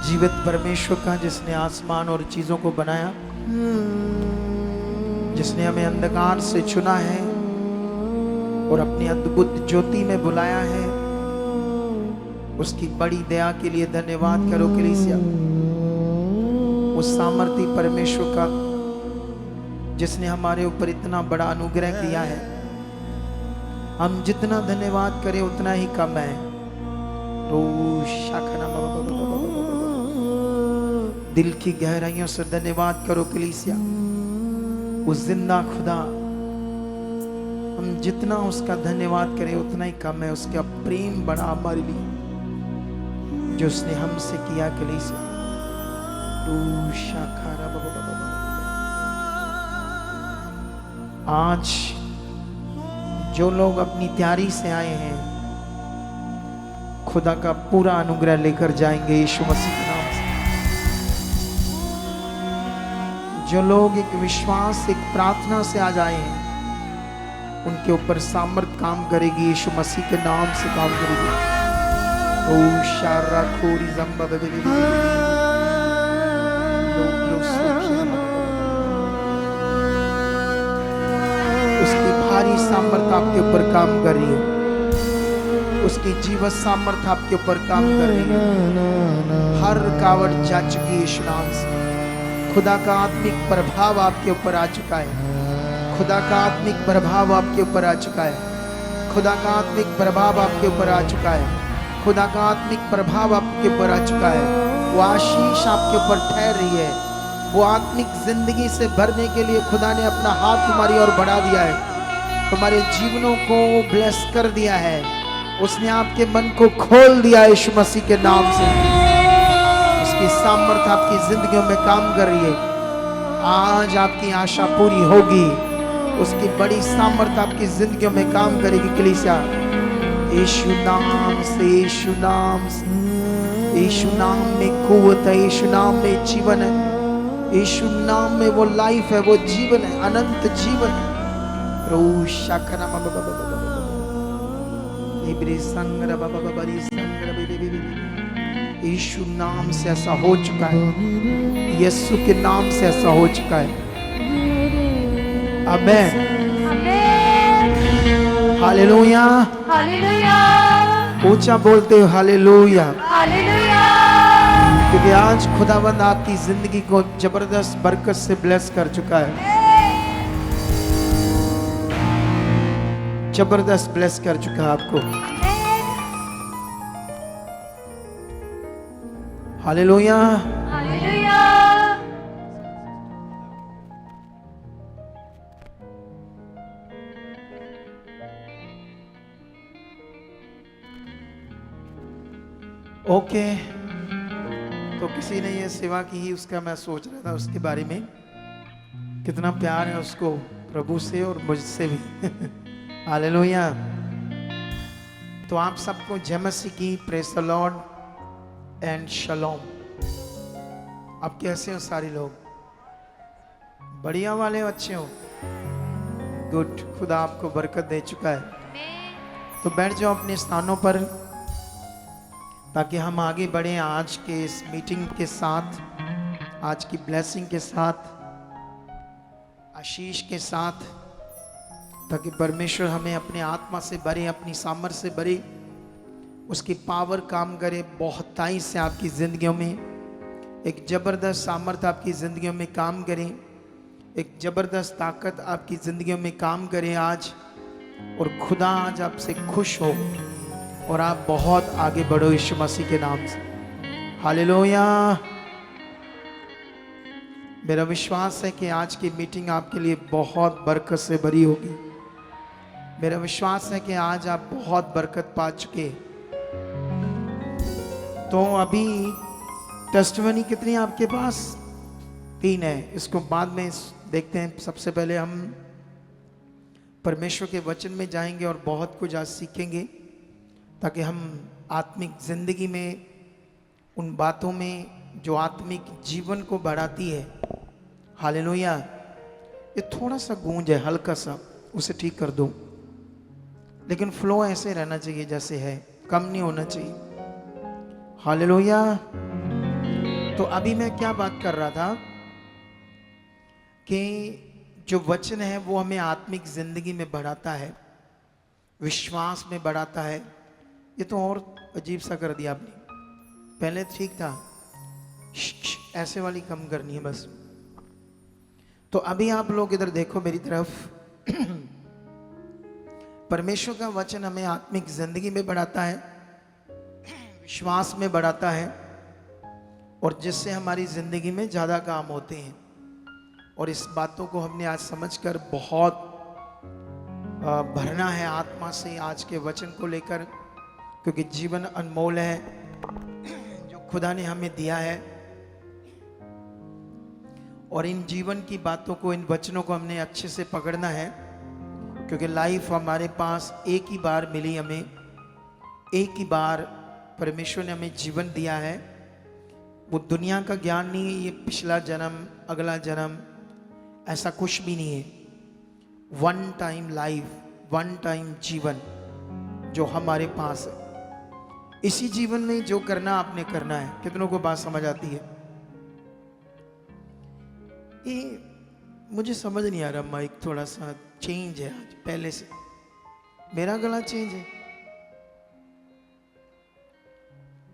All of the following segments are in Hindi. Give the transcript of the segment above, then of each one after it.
जीवित परमेश्वर का, जिसने आसमान और चीजों को बनाया, जिसने हमें अंधकार से चुना है और अपनी अद्भुत ज्योति में बुलाया है, उसकी बड़ी दया के लिए धन्यवाद करो कलीसिया। उस सामर्थी परमेश्वर का जिसने हमारे ऊपर इतना बड़ा अनुग्रह किया है, हम जितना धन्यवाद करें उतना ही कम है। दिल की गहराइयों से धन्यवाद करो कलीसिया। उस जिंदा खुदा, हम जितना उसका धन्यवाद करें उतना ही कम है। उसका प्रेम बड़ा हमारे लिए जो उसने हमसे किया कलीसिया। आज जो लोग अपनी तैयारी से आए हैं, खुदा का पूरा अनुग्रह लेकर जाएंगे यीशु मसीह के नाम से। जो लोग एक विश्वास, एक प्रार्थना से आ जाए हैं, उनके ऊपर सामर्थ काम करेगी, यीशु मसीह के नाम से काम करेगी। ओ शारा खोरी जम्बा उसकी भारी सामर्थ आपके ऊपर काम कर रही है। उसकी जीवत सामर्थ आपके ऊपर काम कर रही है। हर रुकावट जा चुकी है यीशु नाम से। खुदा का आत्मिक प्रभाव आपके ऊपर आ चुका है। खुदा का आत्मिक प्रभाव आपके ऊपर आ चुका है। खुदा का आत्मिक प्रभाव आपके ऊपर आ चुका है। खुदा का आत्मिक प्रभाव आपके ऊपर आ चुका है। वो आशीष आपके ऊपर ठहर रही है। वो आत्मिक जिंदगी से भरने के लिए खुदा ने अपना हाथ तुम्हारी ओर बढ़ा दिया है। तुम्हारे जीवनों को ब्लेस कर दिया है। उसने आपके मन को खोल दिया यीशु मसीह के नाम से। उसकी सामर्थ आपकी जिंदगियों में काम कर रही है। आज आपकी आशा पूरी होगी। उसकी बड़ी सामर्थ आपकी जिंदगियों में काम करेगी कलीसिया। यीशु नाम से, यीशु नाम से। यीशु नाम में कुव्वत है, यीशु नाम में जीवन है, यीशु नाम में वो लाइफ है, वो जीवन है, अनंत जीवन है। यीशु नाम से ऐसा हो चुका है। यीशु के नाम से ऐसा हो चुका है। आमेन, हालेलुया, हालेलुया, ऊंचा बोलते हो हालेलुया। हालेलुया। क्योंकि आज खुदावंद आपकी जिंदगी को जबरदस्त बरकत से ब्लेस कर चुका है। जबरदस्त ब्लेस कर चुका है आपको। Hallelujah, hallelujah. ओके, तो किसी ने ये सेवा की ही, उसका मैं सोच रहा था उसके बारे में, कितना प्यार है उसको प्रभु से और मुझसे भी। हालेलुया। तो आप सबको जय मसीह की, प्रेज द लॉर्ड एंड शलोम। आप कैसे हो सारे लोग? बढ़िया वाले हो, अच्छे हो? गुड। खुदा आपको बरकत दे चुका है। तो बैठ जाओ अपने स्थानों पर ताकि हम आगे बढ़ें आज के इस मीटिंग के साथ, आज की ब्लेसिंग के साथ, आशीष के साथ, ताकि परमेश्वर हमें अपने आत्मा से भरे, अपनी सामर्थ्य से भरे, उसकी पावर काम करे बहुताई से आपकी ज़िंदगियों में। एक ज़बरदस्त सामर्थ्य आपकी ज़िंदगियों में काम करे, एक ज़बरदस्त ताकत आपकी ज़िंदगियों में काम करे आज। और खुदा आज आपसे खुश हो और आप बहुत आगे बढ़ो यीशु मसीह के नाम से। हालेलुया। मेरा विश्वास है कि आज की मीटिंग आपके लिए बहुत बरकत से भरी होगी। मेरा विश्वास है कि आज आप बहुत बरकत पा चुके। तो अभी टेस्टिमनी कितनी आपके पास? 3 है। इसको बाद में देखते हैं। सबसे पहले हम परमेश्वर के वचन में जाएंगे और बहुत कुछ आज सीखेंगे, ताकि हम आत्मिक जिंदगी में, उन बातों में जो आत्मिक जीवन को बढ़ाती है। हालेलुया। ये थोड़ा सा गूंज है, हल्का सा, उसे ठीक कर दो, लेकिन फ्लो ऐसे रहना चाहिए जैसे है, कम नहीं होना चाहिए। हालेलुया। तो अभी मैं क्या बात कर रहा था कि जो वचन है वो हमें आत्मिक जिंदगी में बढ़ाता है, विश्वास में बढ़ाता है। ये तो और अजीब सा कर दिया आपने, पहले ठीक था, ऐसे वाली कम करनी है बस। तो अभी आप लोग इधर देखो मेरी तरफ। परमेश्वर का वचन हमें आत्मिक जिंदगी में बढ़ाता है, विश्वास में बढ़ाता है, और जिससे हमारी जिंदगी में ज्यादा काम होते हैं। और इस बातों को हमने आज समझकर बहुत भरना है आत्मा से आज के वचन को लेकर, क्योंकि जीवन अनमोल है जो खुदा ने हमें दिया है। और इन जीवन की बातों को, इन वचनों को हमने अच्छे से पकड़ना है, क्योंकि लाइफ हमारे पास एक ही बार मिली, हमें एक ही बार परमेश्वर ने हमें जीवन दिया है। वो दुनिया का ज्ञान नहीं है, ये पिछला जन्म, अगला जन्म, ऐसा कुछ भी नहीं है। One time life, one time जीवन जो हमारे पास है। इसी जीवन में जो करना आपने करना है। कितनों को बात समझ आती है? ये मुझे समझ नहीं आ रहा, माइक थोड़ा सा चेंज है आज पहले से, मेरा गला चेंज है।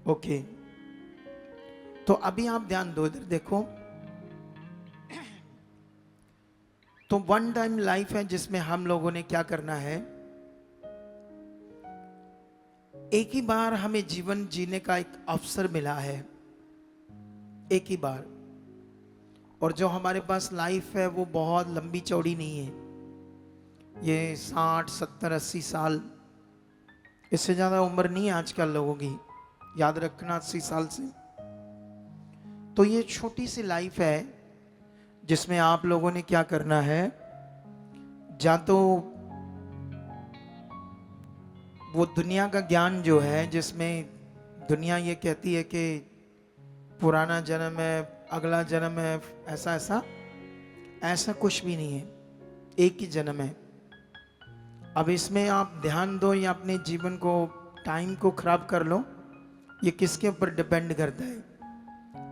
ओके, तो अभी आप ध्यान दो, इधर देखो। तो वन टाइम लाइफ है जिसमें हम लोगों ने क्या करना है, एक ही बार हमें जीवन जीने का एक अवसर मिला है, एक ही बार। और जो हमारे पास लाइफ है वो बहुत लंबी चौड़ी नहीं है, ये 60, 70, 80 साल, इससे ज्यादा उम्र नहीं है आजकल लोगों की, याद रखना 80 साल से। तो ये छोटी सी लाइफ है जिसमें आप लोगों ने क्या करना है, या तो वो दुनिया का ज्ञान जो है, जिसमें दुनिया ये कहती है कि पुराना जन्म है, अगला जन्म है, ऐसा ऐसा ऐसा कुछ भी नहीं है, एक ही जन्म है। अब इसमें आप ध्यान दो या अपने जीवन को, टाइम को खराब कर लो, ये किसके ऊपर डिपेंड करता है?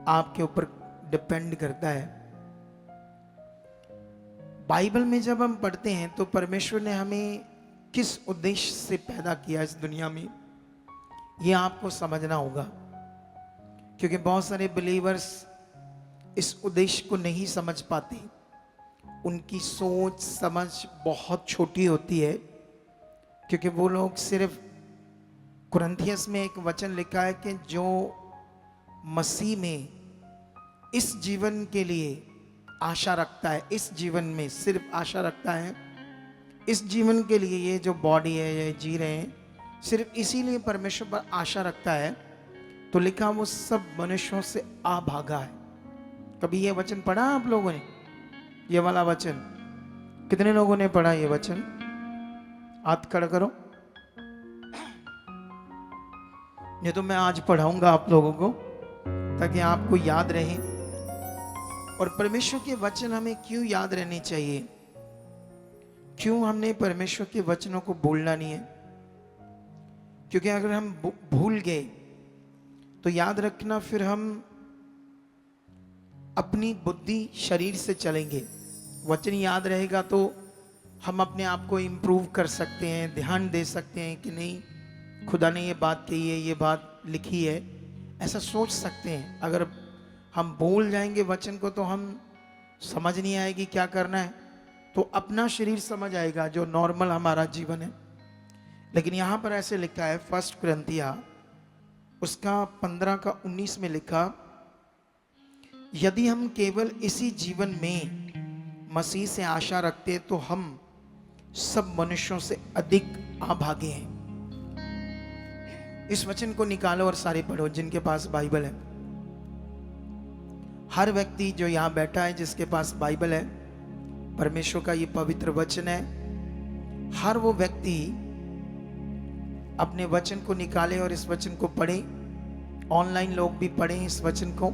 आपके ऊपर डिपेंड करता है। बाइबल में जब हम पढ़ते हैं तो परमेश्वर ने हमें किस उद्देश्य से पैदा किया इस दुनिया में, ये आपको समझना होगा। क्योंकि बहुत सारे बिलीवर्स इस उद्देश्य को नहीं समझ पाते, उनकी सोच समझ बहुत छोटी होती है, क्योंकि वो लोग सिर्फ, कुरिन्थियस में एक वचन लिखा है कि जो मसीह में इस जीवन के लिए आशा रखता है, इस जीवन में सिर्फ आशा रखता है, इस जीवन के लिए, ये जो बॉडी है ये जी रहे हैं, सिर्फ इसीलिए परमेश्वर पर आशा रखता है, तो लिखा वो सब मनुष्यों से आभागा है। कभी ये वचन पढ़ा आप लोगों ने? ये वाला वचन कितने लोगों ने पढ़ा ये वचन? हाथ खड़ा करो। ये तो मैं आज पढ़ाऊंगा आप लोगों को ताकि आपको याद रहे। और परमेश्वर के वचन हमें क्यों याद रहने चाहिए, क्यों हमने परमेश्वर के वचनों को भूलना नहीं है? क्योंकि अगर हम भूल गए तो याद रखना, फिर हम अपनी बुद्धि शरीर से चलेंगे। वचन याद रहेगा तो हम अपने आप को इम्प्रूव कर सकते हैं, ध्यान दे सकते हैं कि नहीं खुदा ने ये बात कही है, ये बात लिखी है, ऐसा सोच सकते हैं। अगर हम भूल जाएंगे वचन को तो हम समझ नहीं आएगी क्या करना है, तो अपना शरीर समझ आएगा जो नॉर्मल हमारा जीवन है। लेकिन यहाँ पर ऐसे लिखा है 1 कुरिन्थिया उसका 15:19 में लिखा, यदि हम केवल इसी जीवन में मसीह से आशा रखते तो हम सब मनुष्यों से अधिक अभागे हैं। इस वचन को निकालो और सारे पढ़ो जिनके पास बाइबल है। हर व्यक्ति जो यहां बैठा है जिसके पास बाइबल है, परमेश्वर का ये पवित्र वचन है, हर वो व्यक्ति अपने वचन को निकाले और इस वचन को पढ़े। ऑनलाइन लोग भी पढ़ें इस वचन को।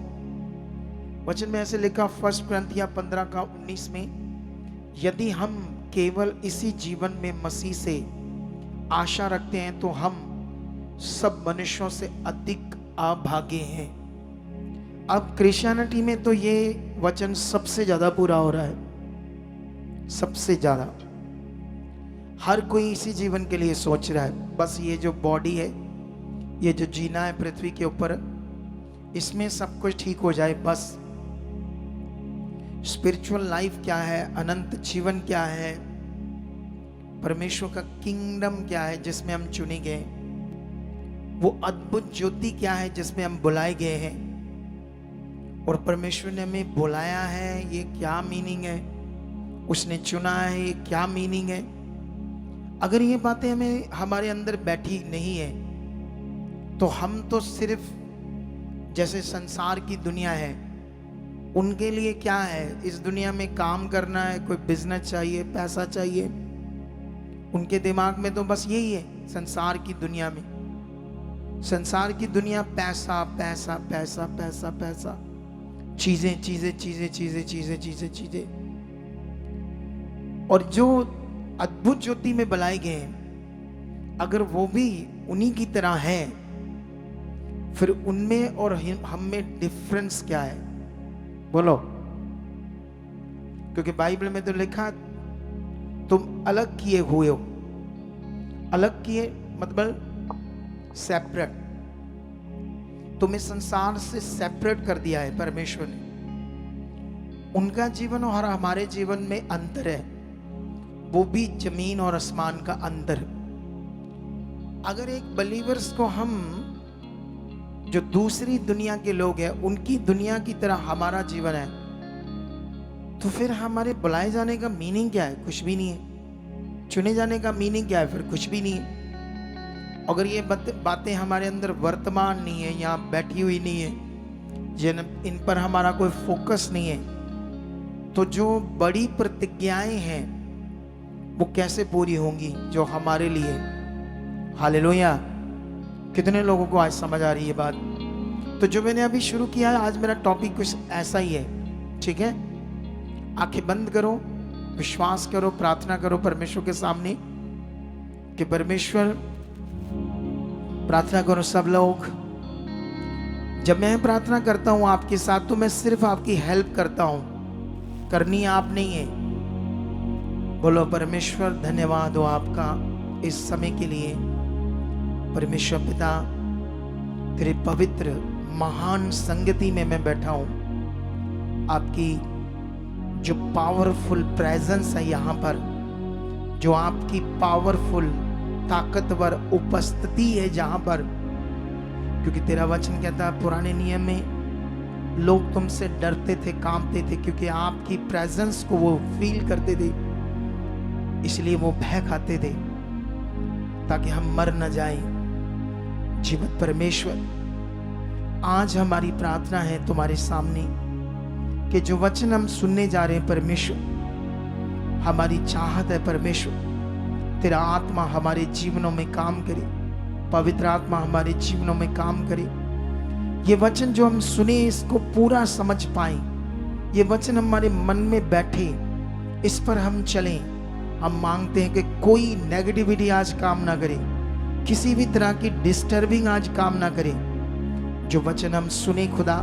वचन में ऐसे लिखा 1 कुरिन्थिया 15:19 में, यदि हम केवल इसी जीवन में मसीह से आशा रखते हैं तो हम सब मनुष्यों से अधिक अभागे हैं। अब क्रिश्चियनिटी में तो ये वचन सबसे ज्यादा पूरा हो रहा है, सबसे ज्यादा। हर कोई इसी जीवन के लिए सोच रहा है, बस ये जो बॉडी है, ये जो जीना है पृथ्वी के ऊपर, इसमें सब कुछ ठीक हो जाए बस। स्पिरिचुअल लाइफ क्या है, अनंत जीवन क्या है, परमेश्वर का किंगडम क्या है जिसमें हम चुने गए, वो अद्भुत ज्योति क्या है जिसमें हम बुलाए गए हैं, और परमेश्वर ने हमें बुलाया है, ये क्या मीनिंग है, उसने चुना है, ये क्या मीनिंग है। अगर ये बातें हमें हमारे अंदर बैठी नहीं है तो हम तो सिर्फ जैसे संसार की दुनिया है, उनके लिए क्या है, इस दुनिया में काम करना है, कोई बिजनेस चाहिए, पैसा चाहिए, उनके दिमाग में तो बस यही है। संसार की दुनिया में, संसार की दुनिया पैसा पैसा पैसा पैसा पैसा, चीजें चीजें चीजें चीजें चीजें चीजें चीजें। और जो अद्भुत ज्योति में बुलाए गए हैं, अगर वो भी उन्हीं की तरह है, फिर उनमें और हम में डिफरेंस क्या है, बोलो। क्योंकि बाइबल में तो लिखा तुम अलग किए हुए हो। अलग किए मतलब सेपरेट, तुम्हें संसार से सेपरेट कर दिया है परमेश्वर ने। उनका जीवन और हमारे जीवन में अंतर है, वो भी जमीन और आसमान का अंतर। अगर एक बलीवर्स को हम, जो दूसरी दुनिया के लोग हैं, उनकी दुनिया की तरह हमारा जीवन है, तो फिर हमारे बुलाए जाने का मीनिंग क्या है? कुछ भी नहीं है। चुने जाने का मीनिंग क्या है? फिर कुछ भी नहीं है। अगर ये बातें हमारे अंदर वर्तमान नहीं है, यहाँ बैठी हुई नहीं है, इन पर हमारा कोई फोकस नहीं है, तो जो बड़ी प्रतिज्ञाएं हैं वो कैसे पूरी होंगी जो हमारे लिए। हालेलुया। कितने लोगों को आज समझ आ रही है बात? तो जो मैंने अभी शुरू किया है, आज मेरा टॉपिक कुछ ऐसा ही है, ठीक है? आंखें बंद करो, विश्वास करो, प्रार्थना करो परमेश्वर के सामने कि परमेश्वर, प्रार्थना करो सब लोग। जब मैं प्रार्थना करता हूं आपके साथ, तो मैं सिर्फ आपकी हेल्प करता हूं, करनी आप नहीं है। बोलो परमेश्वर धन्यवाद हो आपका इस समय के लिए। परमेश्वर पिता, तेरे पवित्र महान संगति में मैं बैठा हूं। आपकी जो पावरफुल प्रेजेंस है यहाँ पर, जो आपकी पावरफुल ताकतवर उपस्थिति है जहां पर, क्योंकि तेरा वचन कहता है पुराने नियम में लोग तुमसे डरते थे, कांपते थे, क्योंकि आपकी प्रेजेंस को वो फील करते थे, इसलिए वो भय खाते थे ताकि हम मर न जाएं। जीवित परमेश्वर, आज हमारी प्रार्थना है तुम्हारे सामने कि जो वचन हम सुनने जा रहे हैं परमेश्वर, हमारी चाहत है परमेश्वर तेरा आत्मा हमारे जीवनों में काम करे, पवित्र आत्मा हमारे जीवनों में काम करे। ये वचन जो हम सुने इसको पूरा समझ पाए, ये वचन हमारे मन में बैठे, इस पर हम चलें। हम मांगते हैं कि कोई नेगेटिविटी आज काम ना करे, किसी भी तरह की डिस्टर्बिंग आज काम ना करे। जो वचन हम सुने खुदा,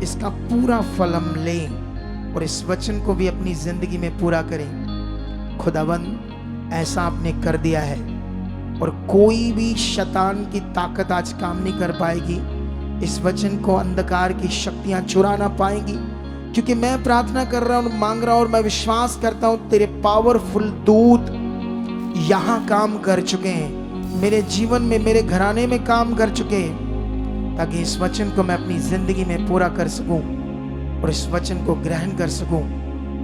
इसका पूरा फल हम लें और इस वचन को भी अपनी जिंदगी में पूरा करें। खुदावंद, ऐसा आपने कर दिया है और कोई भी शैतान की ताकत आज काम नहीं कर पाएगी। इस वचन को अंधकार की शक्तियां चुरा ना पाएंगी, क्योंकि मैं प्रार्थना कर रहा हूं, मांग रहा हूं और मैं विश्वास करता हूं तेरे पावरफुल दूत यहां काम कर चुके हैं, मेरे जीवन में, मेरे घराने में काम कर चुके हैं, ताकि इस वचन को मैं अपनी जिंदगी में पूरा कर सकूं और इस वचन को ग्रहण कर सकूं।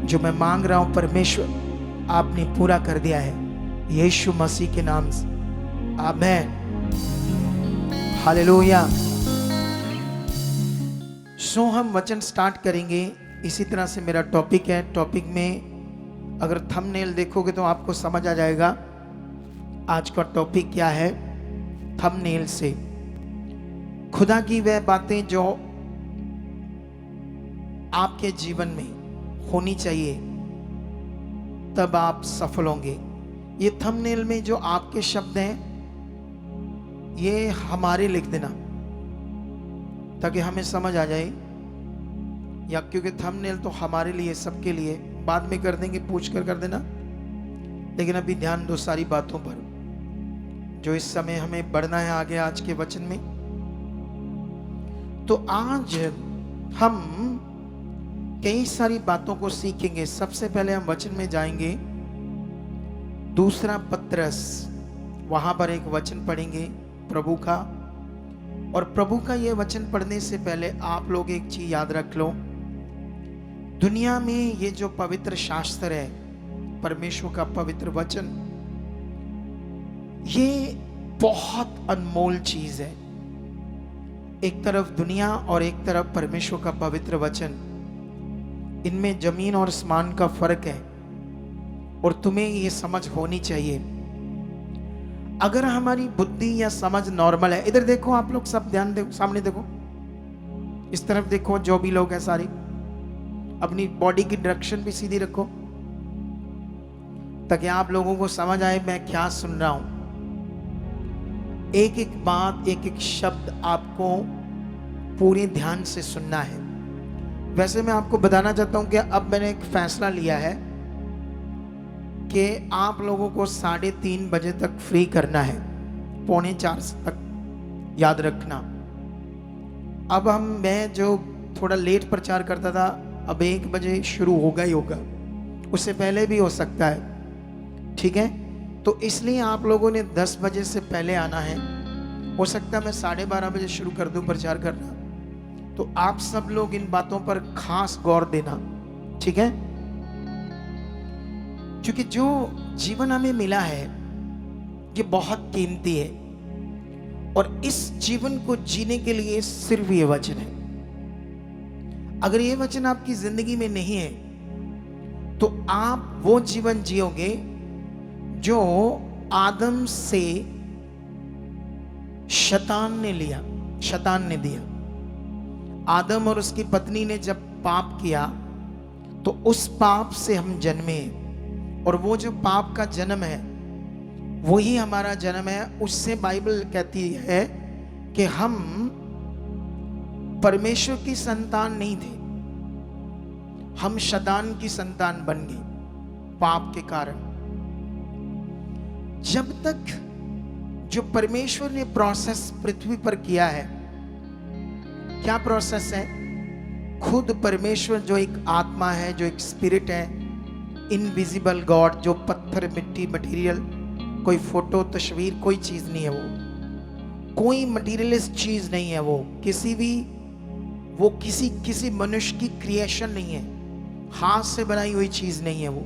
जो मैं मांग रहा हूं परमेश्वर, आपने पूरा कर दिया है, यीशु मसीह के नाम से, आमीन। हालेलुया। सो हम वचन स्टार्ट करेंगे। इसी तरह से मेरा टॉपिक है। टॉपिक में अगर थंबनेल देखोगे तो आपको समझ आ जाएगा आज का टॉपिक क्या है। थंबनेल से खुदा की वह बातें जो आपके जीवन में होनी चाहिए, तब आप सफल होंगे। ये थंबनेल में जो आपके शब्द हैं, ये हमारे लिख देना ताकि हमें समझ आ जाए या क्योंकि थंबनेल तो हमारे लिए, सबके लिए, बाद में कर देंगे, पूछ कर देना, लेकिन अभी ध्यान दो सारी बातों पर जो इस समय हमें बढ़ना है आगे आज के वचन में। तो आज हम कई सारी बातों को सीखेंगे। सबसे पहले हम वचन में जाएंगे, दूसरा पत्रस, वहां पर एक वचन पढ़ेंगे प्रभु का। और प्रभु का ये वचन पढ़ने से पहले आप लोग एक चीज याद रख लो, दुनिया में ये जो पवित्र शास्त्र है, परमेश्वर का पवित्र वचन, ये बहुत अनमोल चीज है। एक तरफ दुनिया और एक तरफ परमेश्वर का पवित्र वचन, इनमें जमीन और आसमान का फर्क है और तुम्हें ये समझ होनी चाहिए। अगर हमारी बुद्धि या समझ नॉर्मल है, इधर देखो आप लोग सब, ध्यान देखो, सामने देखो, इस तरफ देखो, जो भी लोग हैं सारी, अपनी बॉडी की डायरेक्शन भी सीधी रखो ताकि आप लोगों को समझ आए मैं क्या सुन रहा हूं। एक एक बात, एक एक शब्द आपको पूरे ध्यान से सुनना है। वैसे मैं आपको बताना चाहता हूं कि अब मैंने एक फैसला लिया है कि आप लोगों को 3:30 बजे तक फ्री करना है, 3:45 तक, याद रखना। अब मैं जो थोड़ा लेट प्रचार करता था, अब 1 बजे शुरू होगा ही होगा, उससे पहले भी हो सकता है, ठीक है? तो इसलिए आप लोगों ने 10 बजे से पहले आना है। हो सकता है मैं 12:30 बजे शुरू कर दूं प्रचार करना। तो आप सब लोग इन बातों पर खास गौर देना, ठीक है? क्योंकि जो जीवन हमें मिला है ये बहुत कीमती है और इस जीवन को जीने के लिए सिर्फ ये वचन है। अगर ये वचन आपकी जिंदगी में नहीं है तो आप वो जीवन जियोगे जो आदम से शैतान ने दिया। आदम और उसकी पत्नी ने जब पाप किया तो उस पाप से हम जन्मे, और वो जो पाप का जन्म है वही हमारा जन्म है। उससे बाइबल कहती है कि हम परमेश्वर की संतान नहीं थे, हम शैतान की संतान बन गए पाप के कारण। जब तक जो परमेश्वर ने प्रोसेस पृथ्वी पर किया है, क्या प्रोसेस है? खुद परमेश्वर जो एक आत्मा है, जो एक स्पिरिट है, इनविजिबल गॉड, जो पत्थर, मिट्टी, मटेरियल, कोई फोटो, तस्वीर, कोई चीज नहीं है वो, कोई मटेरियलिस्ट चीज नहीं है वो, किसी मनुष्य की क्रिएशन नहीं है, हाथ से बनाई हुई चीज नहीं है वो।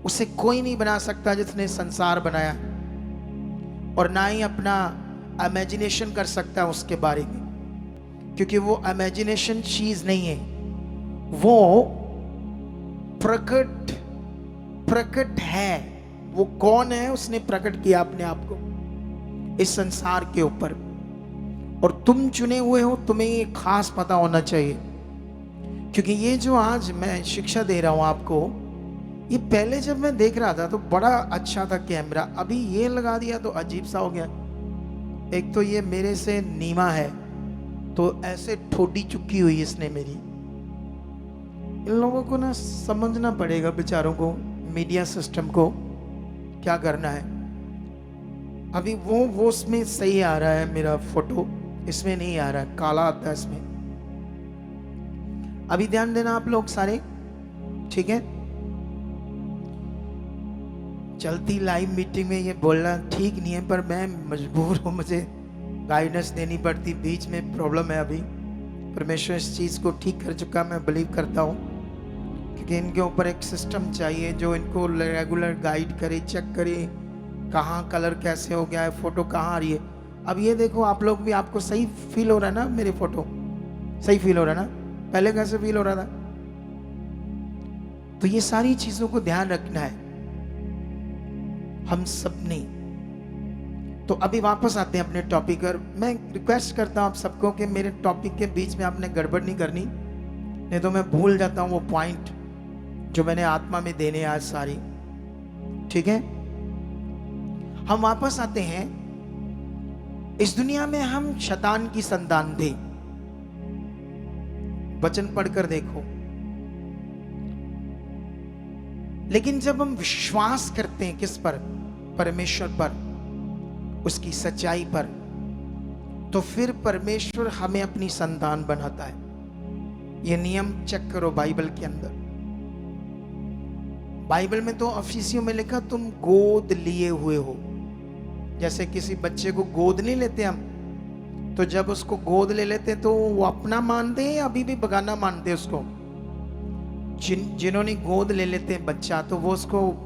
उसे कोई नहीं बना सकता जिसने संसार बनाया, और ना ही अपना इमेजिनेशन कर सकता है उसके बारे में, क्योंकि वो इमेजिनेशन चीज नहीं है, वो प्रकट है। वो कौन है? उसने प्रकट किया अपने आप को इस संसार के ऊपर, और तुम चुने हुए हो, तुम्हें ये खास पता होना चाहिए। क्योंकि ये जो आज मैं शिक्षा दे रहा हूं आपको, ये पहले जब मैं देख रहा था तो बड़ा अच्छा था कैमरा, अभी ये लगा दिया तो अजीब सा हो गया। एक तो ये मेरे से नीमा है, तो ऐसे ठोडी चुकी हुई इसने मेरी। इन लोगों को ना समझना पड़ेगा बेचारों को, मीडिया सिस्टम को क्या करना है। अभी वो उसमें सही आ रहा है मेरा फोटो, इसमें नहीं आ रहा है, काला आता है इसमें। अभी ध्यान देना आप लोग सारे, ठीक है? चलती लाइव मीटिंग में ये बोलना ठीक नहीं है, पर मैं मजबूर हूँ, मुझे गाइडेंस देनी पड़ती। बीच में प्रॉब्लम है, अभी परमेश्वर इस चीज़ को ठीक कर चुका, मैं बिलीव करता हूँ, क्योंकि इनके ऊपर एक सिस्टम चाहिए जो इनको रेगुलर गाइड करे, चेक करे कहाँ कलर कैसे हो गया है, फोटो कहाँ आ रही है। अब ये देखो आप लोग भी, आपको सही फील हो रहा है ना? मेरे फोटो सही फील हो रहा है ना? पहले कैसे फील हो रहा था? तो ये सारी चीजों को ध्यान रखना है हम सब ने। तो अभी वापस आते हैं अपने टॉपिक पर। मैं रिक्वेस्ट करता हूं आप सबको कि मेरे टॉपिक के बीच में आपने गड़बड़ नहीं करनी, नहीं तो मैं भूल जाता हूं वो पॉइंट जो मैंने आत्मा में देने आज सारी, ठीक है? हम वापस आते हैं। इस दुनिया में हम शैतान की संतान थे, वचन पढ़कर देखो। लेकिन जब हम विश्वास करते हैं किस पर? परमेश्वर पर, उसकी सच्चाई पर, तो फिर परमेश्वर हमें अपनी संतान बनाता है। ये नियम चेक करो बाइबल के अंदर। बाइबल में तो अफिसियों में लिखा तुम गोद लिए हुए हो। जैसे किसी बच्चे को गोद नहीं लेते हम, तो जब उसको गोद ले लेते तो वो अपना मानते हैं या अभी भी बगाना मानते हैं उसको? जिन्होंने गोद ले लेते हैं बच्चा, तो वो उसको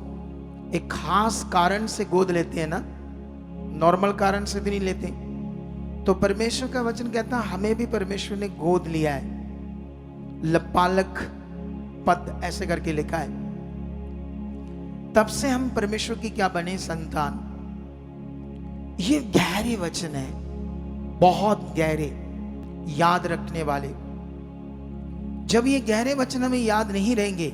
एक खास कारण से गोद लेते हैं ना, नॉर्मल कारण से तो नहीं लेते। तो परमेश्वर का वचन कहता है हमें भी परमेश्वर ने गोद लिया है। लपालक पद ऐसे करके लिखा है। तब से हम परमेश्वर की क्या बने? संतान। ये गहरे वचन है, बहुत गहरे, याद रखने वाले। जब ये गहरे वचन हमें याद नहीं रहेंगे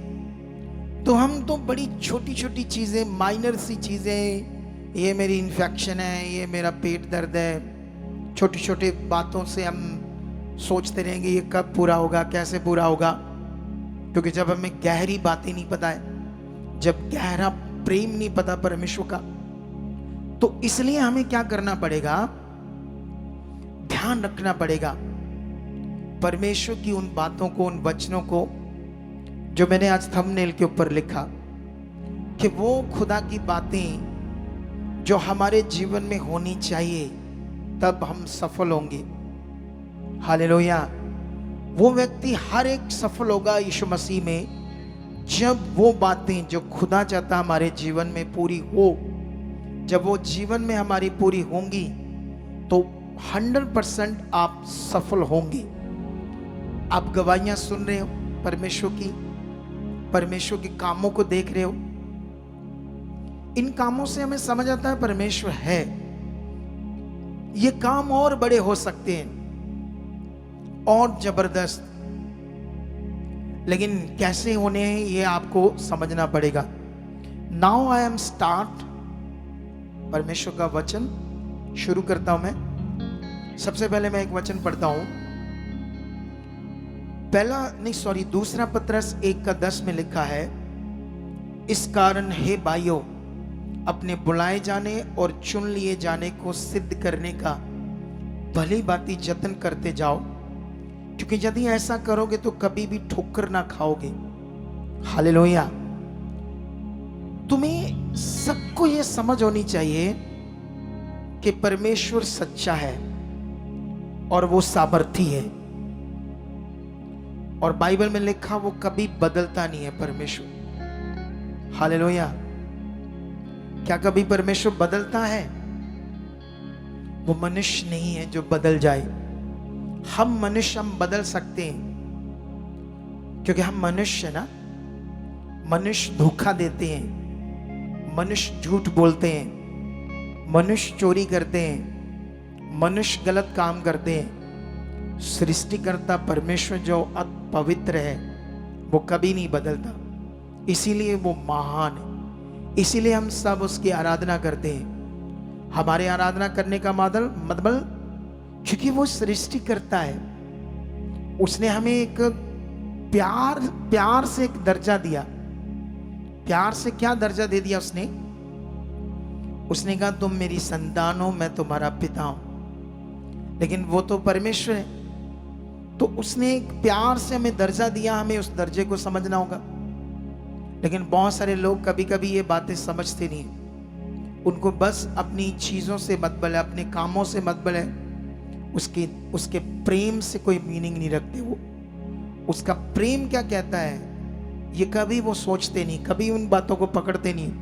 तो हम तो बड़ी छोटी छोटी चीजें, माइनर सी चीजें, ये मेरी इन्फेक्शन है, ये मेरा पेट दर्द है, छोटी छोटी बातों से हम सोचते रहेंगे ये कब पूरा होगा, कैसे पूरा होगा। क्योंकि जब हमें गहरी बातें नहीं पता है, जब गहरा प्रेम नहीं पता परमेश्वर का, तो इसलिए हमें क्या करना पड़ेगा? ध्यान रखना पड़ेगा परमेश्वर की उन बातों को, उन वचनों को जो मैंने आज थंबनेल के ऊपर लिखा, कि वो खुदा की बातें जो हमारे जीवन में होनी चाहिए, तब हम सफल होंगे। हालेलुया। वो व्यक्ति हर एक सफल होगा यीशु मसीह में जब वो बातें जो खुदा चाहता हमारे जीवन में पूरी हो, जब वो जीवन में हमारी पूरी होंगी तो 100% आप सफल होंगे। आप गवाहियां सुन रहे हो परमेश्वर की, परमेश्वर के कामों को देख रहे हो। इन कामों से हमें समझ आता है परमेश्वर है। ये काम और बड़े हो सकते हैं और जबरदस्त, लेकिन कैसे होने हैं ये आपको समझना पड़ेगा। Now I am start. परमेश्वर का वचन शुरू करता हूं मैं। सबसे पहले मैं एक वचन पढ़ता हूं। दूसरा पत्रस 1:10 में लिखा है, इस कारण हे भाइयों, अपने बुलाए जाने और चुन लिए जाने को सिद्ध करने का भली भांति जतन करते जाओ, क्योंकि यदि ऐसा करोगे तो कभी भी ठोकर ना खाओगे। हालेलुया। तुम्हें सबको यह समझ होनी चाहिए कि परमेश्वर सच्चा है और वो सामर्थी है, और बाइबल में लिखा वो कभी बदलता नहीं है परमेश्वर। हालेलुया। क्या कभी परमेश्वर बदलता है? वो मनुष्य नहीं है जो बदल जाए। हम मनुष्य, हम बदल सकते हैं क्योंकि हम मनुष्य ना। मनुष्य धोखा देते हैं, मनुष्य झूठ बोलते हैं, मनुष्य चोरी करते हैं, मनुष्य गलत काम करते हैं। सृष्टिकर्ता परमेश्वर जो अति पवित्र है वो कभी नहीं बदलता, इसीलिए वो महान है। इसीलिए हम सब उसकी आराधना करते हैं। हमारे आराधना करने का मतलब क्योंकि वो सृष्टि करता है। उसने हमें एक प्यार से एक दर्जा दिया। प्यार से क्या दर्जा दे दिया उसने कहा तुम मेरी संतान हो, मैं तुम्हारा पिता हूं। लेकिन वो तो परमेश्वर है, तो उसने एक प्यार से हमें दर्जा दिया, हमें उस दर्जे को समझना होगा। लेकिन बहुत सारे लोग कभी कभी ये बातें समझते नहीं। उनको बस अपनी चीजों से मतलब है, अपने कामों से मतलब है, उसके प्रेम से कोई मीनिंग नहीं रखते। वो उसका प्रेम क्या कहता है ये कभी वो सोचते नहीं, कभी उन बातों को पकड़ते नहीं।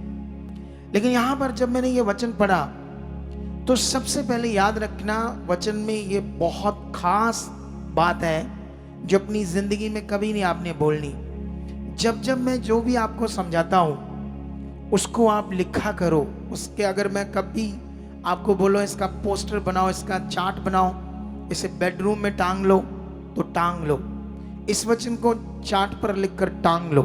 लेकिन यहां पर जब मैंने ये वचन पढ़ा तो सबसे पहले याद रखना, वचन में ये बहुत खास बात है जो अपनी जिंदगी में कभी नहीं आपने बोलनी। जब मैं जो भी आपको समझाता हूं उसको आप लिखा करो। उसके अगर मैं कभी आपको बोलो इसका पोस्टर बनाओ, इसका चार्ट बनाओ, इसे बेडरूम में टांग लो, तो टांग लो। इस वचन को चार्ट पर लिखकर टांग लो।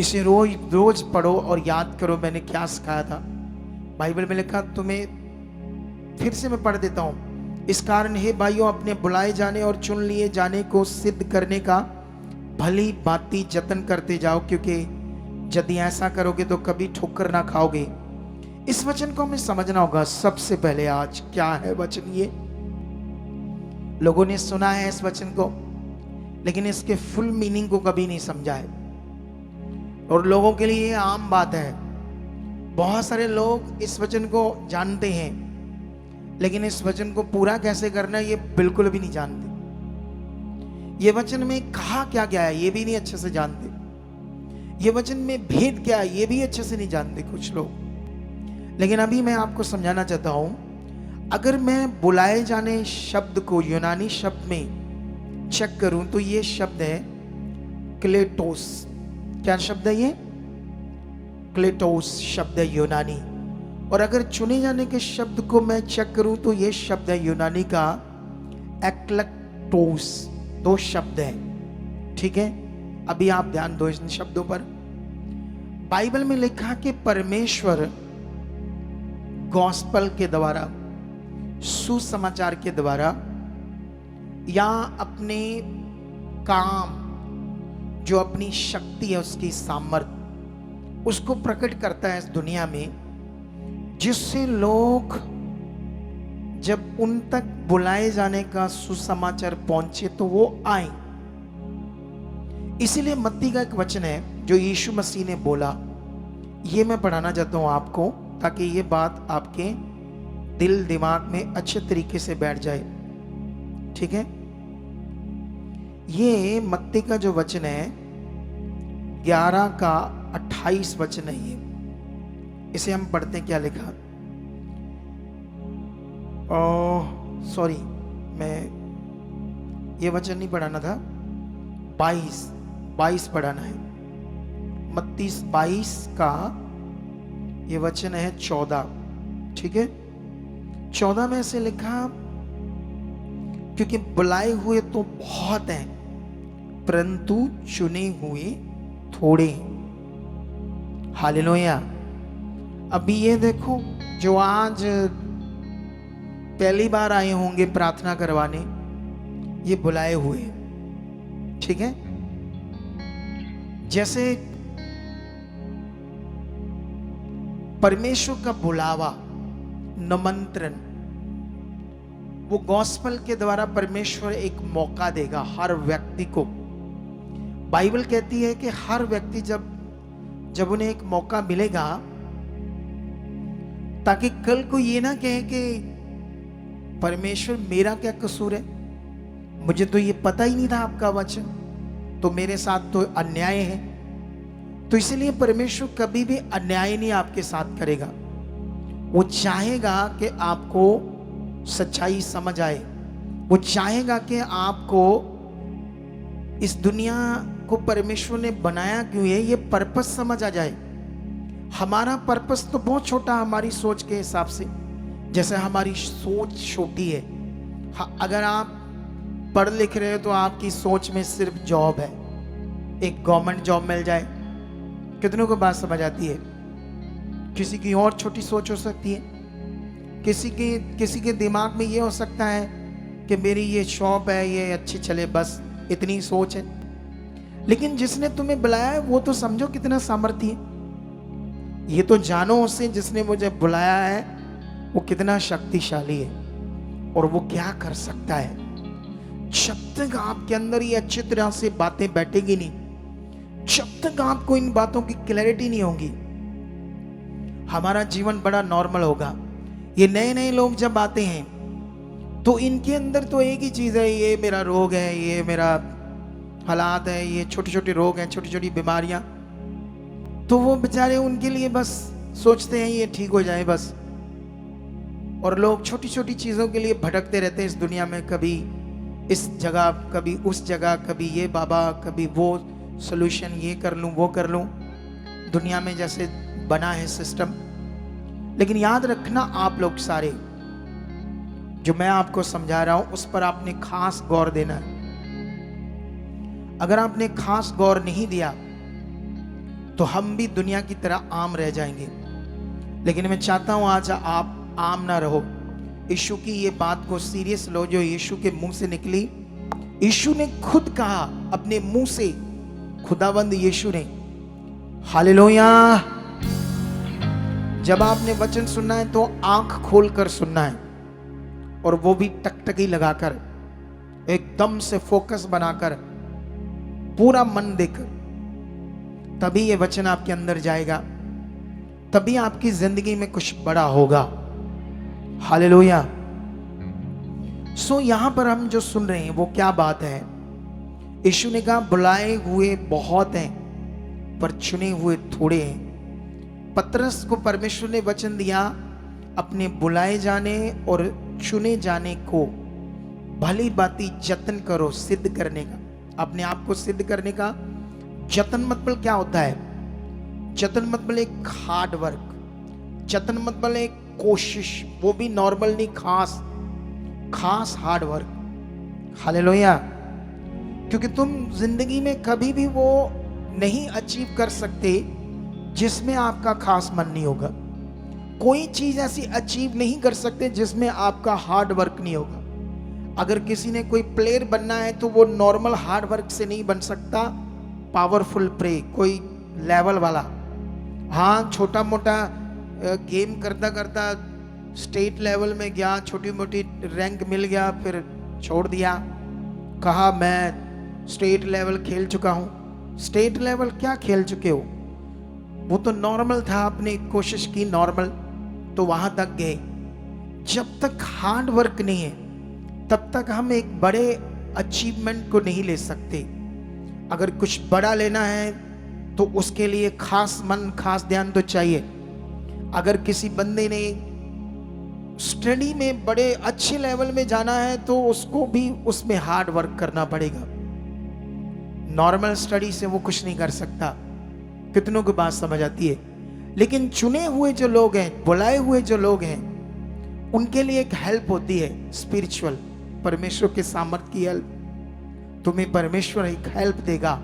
इसे रोज रोज पढ़ो और याद करो मैंने क्या सिखाया था। बाइबल में लिखा, तुम्हें फिर से मैं पढ़ देता हूं, इस कारण हे भाइयों, अपने बुलाए जाने और चुन लिए जाने को सिद्ध करने का भली भांति जतन करते जाओ, क्योंकि यदि ऐसा करोगे तो कभी ठोकर ना खाओगे। इस वचन को हमें समझना होगा। सबसे पहले आज क्या है वचन? ये लोगों ने सुना है इस वचन को, लेकिन इसके फुल मीनिंग को कभी नहीं समझा है, और लोगों के लिए ये आम बात है। बहुत सारे लोग इस वचन को जानते हैं, लेकिन इस वचन को पूरा कैसे करना है ये बिल्कुल भी नहीं जानते। ये वचन में कहा क्या गया है ये भी नहीं अच्छे से जानते। ये वचन में भेद क्या है ये भी अच्छे से नहीं जानते कुछ लोग। लेकिन अभी मैं आपको समझाना चाहता हूं, अगर मैं बुलाए जाने शब्द को यूनानी शब्द में चेक करूं तो ये शब्द है क्लेटोस। क्या शब्द है ये? क्लेटोस शब्द है यूनानी। और अगर चुने जाने के शब्द को मैं चेक करूं तो ये शब्द है यूनानी का एक्लेक्टोस। दो शब्द हैं, ठीक है? अभी आप ध्यान दो इन शब्दों पर। बाइबल में लिखा कि परमेश्वर गॉस्पल के द्वारा, सुसमाचार के द्वारा, या अपने काम, जो अपनी शक्ति है उसकी सामर्थ्य, उसको प्रकट करता है इस दुनिया में, जिससे लोग जब उन तक बुलाए जाने का सुसमाचार पहुंचे तो वो आए। इसीलिए मत्ती का एक वचन है जो यीशु मसीह ने बोला, ये मैं पढ़ाना चाहता हूं आपको, ताकि ये बात आपके दिल दिमाग में अच्छे तरीके से बैठ जाए, ठीक है? ये मत्ती का जो वचन है 11 का 28 वचन है ये। इसे हम पढ़ते हैं, क्या लिखा? सॉरी, मैं ये वचन नहीं पढ़ाना था, 22 पढ़ाना है। मत्ती 22 का ये वचन है 14, ठीक है? 14 में ऐसे लिखा, क्योंकि बुलाए हुए तो बहुत हैं परंतु चुने हुए थोड़े। हालेलुया। अभी ये देखो, जो आज पहली बार आए होंगे प्रार्थना करवाने, ये बुलाए हुए, ठीक है? जैसे परमेश्वर का बुलावा, निमंत्रण, वो गॉस्पल के द्वारा परमेश्वर एक मौका देगा हर व्यक्ति को। बाइबल कहती है कि हर व्यक्ति जब उन्हें एक मौका मिलेगा, ताकि कल को ये ना कहे कि परमेश्वर मेरा क्या कसूर है, मुझे तो ये पता ही नहीं था आपका वचन, तो मेरे साथ तो अन्याय है। तो इसलिए परमेश्वर कभी भी अन्याय नहीं आपके साथ करेगा। वो चाहेगा कि आपको सच्चाई समझ आए। वो चाहेगा कि आपको इस दुनिया को परमेश्वर ने बनाया क्यों है ये पर्पस समझ आ जाए। हमारा पर्पस तो बहुत छोटा हमारी सोच के हिसाब से, जैसे हमारी सोच छोटी है। अगर आप पढ़ लिख रहे हो तो आपकी सोच में सिर्फ जॉब है, एक गवर्नमेंट जॉब मिल जाए। कितनों को बात समझ आती है? किसी की और छोटी सोच हो सकती है, किसी के दिमाग में ये हो सकता है कि मेरी ये शॉप है, ये अच्छी चले, बस इतनी सोच है। लेकिन जिसने तुम्हें बुलाया है वो तो समझो कितना सामर्थ्य है। ये तो जानो उसे जिसने मुझे बुलाया है वो कितना शक्तिशाली है और वो क्या कर सकता है। जब तक आपके अंदर ये अच्छी तरह से बातें बैठेगी नहीं, जब तक आपको इन बातों की क्लैरिटी नहीं होगी, हमारा जीवन बड़ा नॉर्मल होगा। ये नए नए लोग जब आते हैं तो इनके अंदर तो एक ही चीज है, ये मेरा रोग है, ये मेरा हालात है, ये छोटे छोटे रोग हैं, छोटी छोटी बीमारियां। तो वो बेचारे उनके लिए बस सोचते हैं ये ठीक हो जाए बस। और लोग छोटी छोटी चीजों के लिए भटकते रहते हैं इस दुनिया में, कभी इस जगह, कभी उस जगह, कभी ये बाबा, कभी वो सोल्यूशन, ये कर लूं, वो कर लूं। दुनिया में जैसे बना है सिस्टम। लेकिन याद रखना, आप लोग सारे जो मैं आपको समझा रहा हूं उस पर आपने खास गौर देना है। अगर आपने खास गौर नहीं दिया तो हम भी दुनिया की तरह आम रह जाएंगे। लेकिन मैं चाहता हूं आज आप आम ना रहो, यीशु की ये बात को सीरियस लो जो यीशु के मुंह से निकली। यीशु ने खुद कहा अपने मुंह से, खुदावंद यीशु ने। हालेलुया। जब आपने वचन सुनना है तो आंख खोलकर सुनना है, और वो भी टकटकी लगाकर, एकदम से फोकस बनाकर, पूरा मन देकर, तभी ये वचन आपके अंदर जाएगा, तभी आपकी जिंदगी में कुछ बड़ा होगा। हालेलुया। सो यहां पर हम जो सुन रहे हैं वो क्या बात है? यीशु ने कहा बुलाए हुए बहुत हैं पर चुने हुए थोड़े हैं। पतरस को परमेश्वर ने वचन दिया अपने बुलाए जाने और चुने जाने को भली बाती जतन करो, सिद्ध करने का, अपने आप को सिद्ध करने का। जतन मतलब क्या होता है? जतन मतलब एक हार्ड वर्क, जतन मतलब एक कोशिश, वो भी नॉर्मल नहीं, खास हार्ड वर्क। हालेलुया। क्योंकि तुम जिंदगी में कभी भी वो नहीं अचीव कर सकते जिसमें आपका खास मन नहीं होगा। कोई चीज ऐसी अचीव नहीं कर सकते जिसमें आपका हार्ड वर्क नहीं होगा। अगर किसी ने कोई प्लेयर बनना है तो वो नॉर्मल हार्ड वर्क से नहीं बन सकता, पावरफुल प्ले, कोई लेवल वाला। हाँ, छोटा मोटा गेम करता करता स्टेट लेवल में गया, छोटी मोटी रैंक मिल गया, फिर छोड़ दिया, कहा मैं स्टेट लेवल खेल चुका हूं। स्टेट लेवल क्या खेल चुके हो? वो तो नॉर्मल था, आपने कोशिश की नॉर्मल, तो वहां तक गए। जब तक हार्ड वर्क नहीं है तब तक हम एक बड़े अचीवमेंट को नहीं ले सकते। अगर कुछ बड़ा लेना है तो उसके लिए खास मन, खास ध्यान तो चाहिए। अगर किसी बंदे ने स्टडी में बड़े अच्छे लेवल में जाना है तो उसको भी उसमें हार्ड वर्क करना पड़ेगा। नॉर्मल स्टडी से वो कुछ नहीं कर सकता। कितनों को बात समझ आती है? लेकिन चुने हुए जो लोग हैं, बुलाए हुए जो लोग हैं, उनके लिए एक हेल्प होती है स्पिरिचुअल, परमेश्वर के सामर्थ की हेल्प। तुम्हें परमेश्वर एक हेल्प देगा,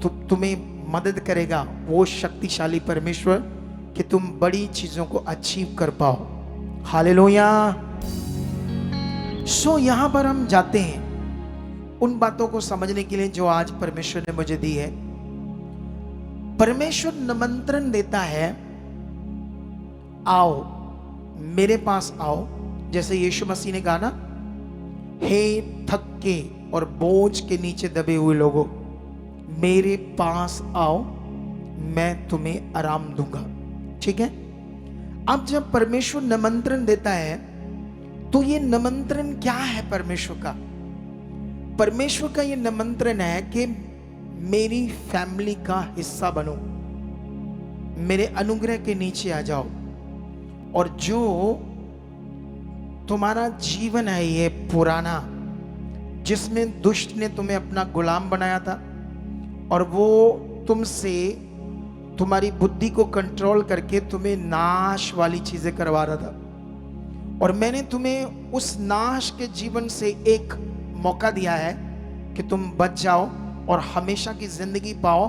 तो तुम्हें मदद करेगा वो शक्तिशाली परमेश्वर कि तुम बड़ी चीजों को अचीव कर पाओ। हालेलुया। सो यहां पर हम जाते हैं उन बातों को समझने के लिए जो आज परमेश्वर ने मुझे दी है। परमेश्वर निमंत्रण देता है, आओ मेरे पास आओ। जैसे यीशु मसीह ने कहा ना, हे थके और बोझ के नीचे दबे हुए लोगों, मेरे पास आओ, मैं तुम्हें आराम दूंगा। ठीक है। अब जब परमेश्वर निमंत्रण देता है तो ये निमंत्रण क्या है परमेश्वर का? परमेश्वर का ये निमंत्रण है कि मेरी फैमिली का हिस्सा बनो, मेरे अनुग्रह के नीचे आ जाओ, और जो तुम्हारा जीवन है ये पुराना, जिसमें दुष्ट ने तुम्हें अपना गुलाम बनाया था और वो तुमसे तुम्हारी बुद्धि को कंट्रोल करके तुम्हें नाश वाली चीजें करवा रहा था, और मैंने तुम्हें उस नाश के जीवन से एक मौका दिया है कि तुम बच जाओ और हमेशा की जिंदगी पाओ।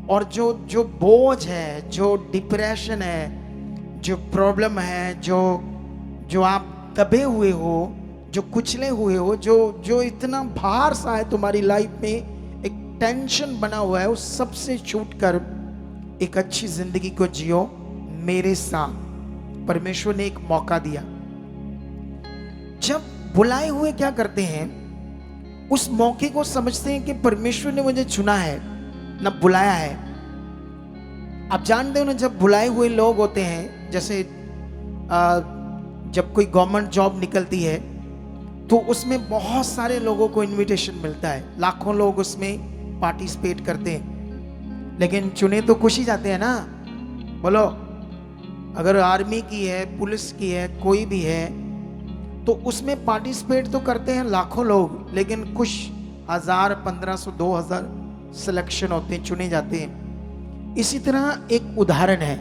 और जो बोझ है, जो डिप्रेशन है, जो प्रॉब्लम है, जो आप दबे हुए हो, जो कुचले हुए हो, जो इतना भार सा है तुम्हारी लाइफ में, एक टेंशन बना हुआ है, उस सब से छूट कर एक अच्छी जिंदगी को जियो मेरे साथ। परमेश्वर ने एक मौका दिया। जब बुलाए हुए क्या करते हैं, उस मौके को समझते हैं कि परमेश्वर ने मुझे चुना है ना बुलाया है। आप जानते हो ना, जब बुलाए हुए लोग होते हैं, जैसे जब कोई गवर्नमेंट जॉब निकलती है तो उसमें बहुत सारे लोगों को इनविटेशन मिलता है, लाखों लोग उसमें पार्टिसिपेट करते हैं, लेकिन चुने तो कुछ ही जाते हैं ना। बोलो, अगर आर्मी की है, पुलिस की है, कोई भी है, तो उसमें पार्टिसिपेट तो करते हैं लाखों लोग, लेकिन कुछ 1000, 1500, 2000 सिलेक्शन होते हैं, चुने जाते हैं। इसी तरह एक उदाहरण है,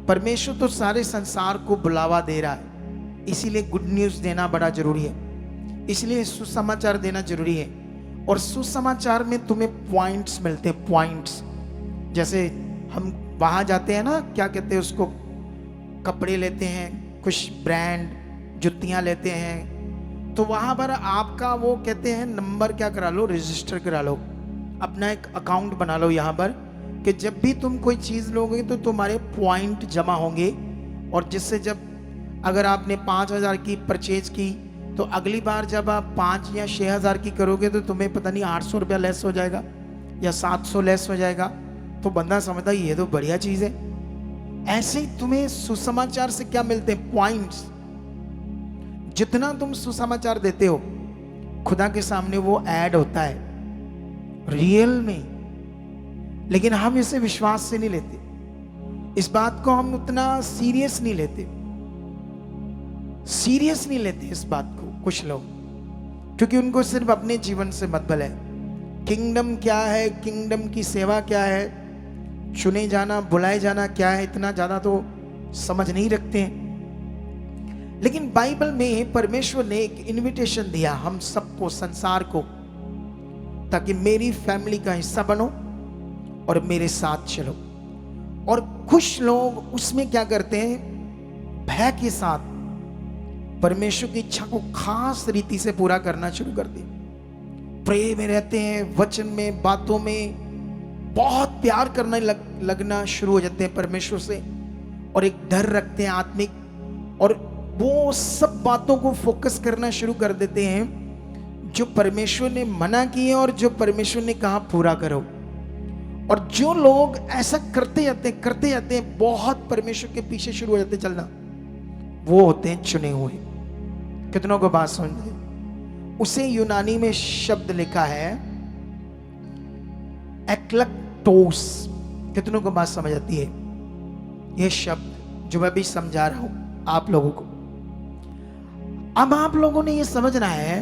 परमेश्वर तो सारे संसार को बुलावा दे रहा है, इसीलिए गुड न्यूज़ देना बड़ा जरूरी है, इसलिए सुसमाचार देना जरूरी है। और सुसमाचार में तुम्हें पॉइंट्स मिलते हैं, पॉइंट्स। जैसे हम वहाँ जाते हैं ना, क्या कहते हैं उसको, कपड़े लेते हैं, कुछ ब्रांड जुतियां लेते हैं, तो वहां पर आपका वो कहते हैं नंबर क्या करा लो, रजिस्टर करा लो, अपना एक अकाउंट बना लो यहाँ पर, कि जब भी तुम कोई चीज़ लोगे तो तुम्हारे पॉइंट जमा होंगे, और जिससे जब अगर आपने 5,000 की परचेज की तो अगली बार जब आप 5 या 6,000 की करोगे तो तुम्हें पता नहीं 800 रुपया लेस हो जाएगा या 700 लेस हो जाएगा। तो बंदा समझता है ये तो बढ़िया चीज़ है। ऐसे ही तुम्हें सुसमाचार से क्या मिलते हैं, पॉइंट्स। जितना तुम सुसमाचार देते हो खुदा के सामने वो ऐड होता है रियल में, लेकिन हम इसे विश्वास से नहीं लेते, इस बात को हम उतना सीरियस नहीं लेते, सीरियस नहीं लेते इस बात को कुछ लोग, क्योंकि उनको सिर्फ अपने जीवन से मतलब है। किंगडम क्या है, किंगडम की सेवा क्या है, चुने जाना बुलाए जाना क्या है, इतना ज्यादा तो समझ नहीं रखते हैं। लेकिन बाइबल में परमेश्वर ने एक इनविटेशन दिया हम सबको, संसार को, ताकि मेरी फैमिली का हिस्सा बनो और मेरे साथ चलो। और कुछ लोग उसमें क्या करते हैं, भय के साथ परमेश्वर की इच्छा को खास रीति से पूरा करना शुरू कर दे, प्रे में रहते हैं, वचन में, बातों में बहुत प्यार करने लगना शुरू हो जाते हैं परमेश्वर से, और एक डर रखते हैं आत्मिक, और वो सब बातों को फोकस करना शुरू कर देते हैं जो परमेश्वर ने मना किए और जो परमेश्वर ने कहा पूरा करो। और जो लोग ऐसा करते जाते हैं बहुत परमेश्वर के पीछे शुरू हो जाते चलना, वो होते हैं चुने हुए। कितनों को बात समझ में? उसे यूनानी में शब्द लिखा है एक्लेक्टोस। कितनों को बात समझ आती है? यह शब्द जो मैं भी समझा रहा हूं आप लोगों को। अब आप लोगों ने यह समझना है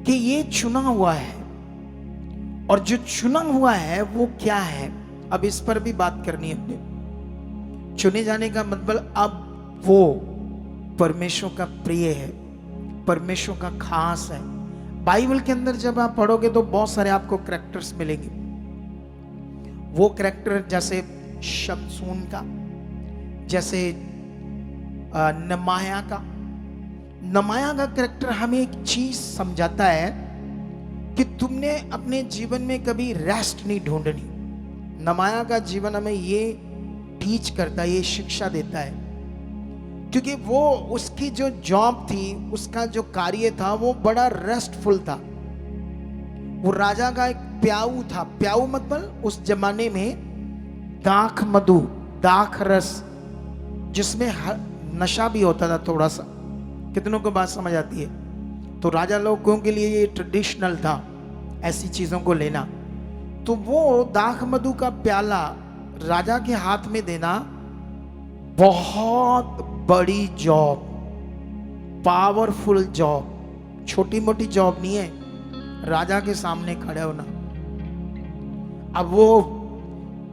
कि ये चुना हुआ है, और जो चुना हुआ है वो क्या है। अब इस पर भी बात करनी है अपने। चुने जाने का मतलब अब वो परमेश्वर का प्रिय है, परमेश्वर का खास है। बाइबल के अंदर जब आप पढ़ोगे तो बहुत सारे आपको कैरेक्टर्स मिलेंगे। वो कैरेक्टर जैसे शमसून का, जैसे नमाया का कैरेक्टर हमें एक चीज समझाता है कि तुमने अपने जीवन में कभी रेस्ट नहीं ढूंढनी। नमाया का जीवन हमें ये टीच करता है, ये शिक्षा देता है, क्योंकि वो उसकी जो जॉब थी, उसका जो कार्य था वो बड़ा रेस्टफुल था। वो राजा का एक प्याऊ था। प्याऊ मतलब उस जमाने में दाख मधु, दाख रस, जिसमें नशा भी होता था थोड़ा सा। कितनों को बात समझ आती है? तो राजा लोगों के लिए ये ट्रेडिशनल था ऐसी चीजों को लेना। तो वो दाख मधु का प्याला राजा के हाथ में देना बहुत बड़ी जॉब, पावरफुल जॉब, छोटी मोटी जॉब नहीं है। राजा के सामने खड़े होना, अब वो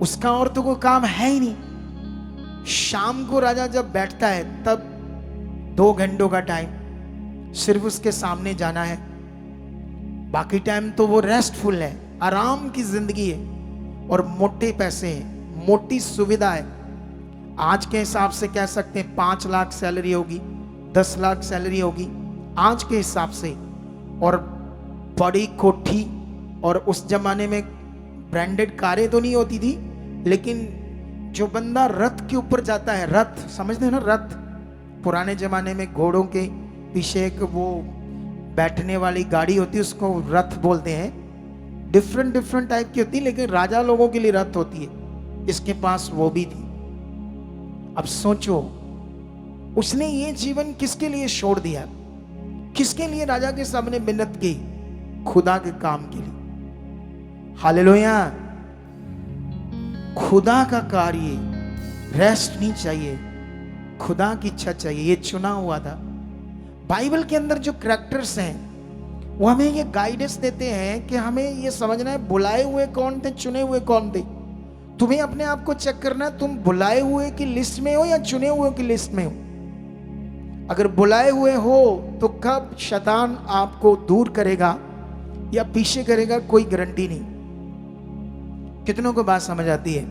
उसका और तो कोई काम है ही नहीं। शाम को राजा जब बैठता है तब 2 घंटों का टाइम सिर्फ उसके सामने जाना है, बाकी टाइम तो वो रेस्टफुल है, आराम की जिंदगी है, और मोटे पैसे हैं, मोटी सुविधा है। आज के हिसाब से कह सकते हैं 5 लाख सैलरी होगी, 10 लाख सैलरी होगी आज के हिसाब से, और बड़ी कोठी। और उस जमाने में ब्रांडेड कारें तो नहीं होती थी, लेकिन जो बंदा रथ के ऊपर जाता है, रथ समझते हैं ना, रथ पुराने जमाने में घोड़ों के पीछे एक वो बैठने वाली गाड़ी होती है, उसको रथ बोलते हैं। डिफरेंट टाइप की होती है, लेकिन राजा लोगों के लिए रथ होती है। इसके पास वो भी थी। अब सोचो, उसने ये जीवन किसके लिए छोड़ दिया? किसके लिए राजा के सामने मिन्नत की? खुदा के काम के लिए। हालेलुया। खुदा का कार्य, रेस्ट नहीं चाहिए, खुदा की इच्छा चाहिए। ये चुना हुआ था। बाइबल के अंदर जो कैरेक्टर्स हैं वो हमें ये गाइडेंस देते हैं कि हमें ये समझना है बुलाए हुए कौन थे, चुने हुए कौन थे। तुम्हें अपने आप को चेक करना है, तुम बुलाए हुए की लिस्ट में हो या चुने हुए की लिस्ट में हो। अगर बुलाए हुए हो तो कब शैतान आपको दूर करेगा या पीछे करेगा कोई गारंटी नहीं। कितनों को बात समझ आती है?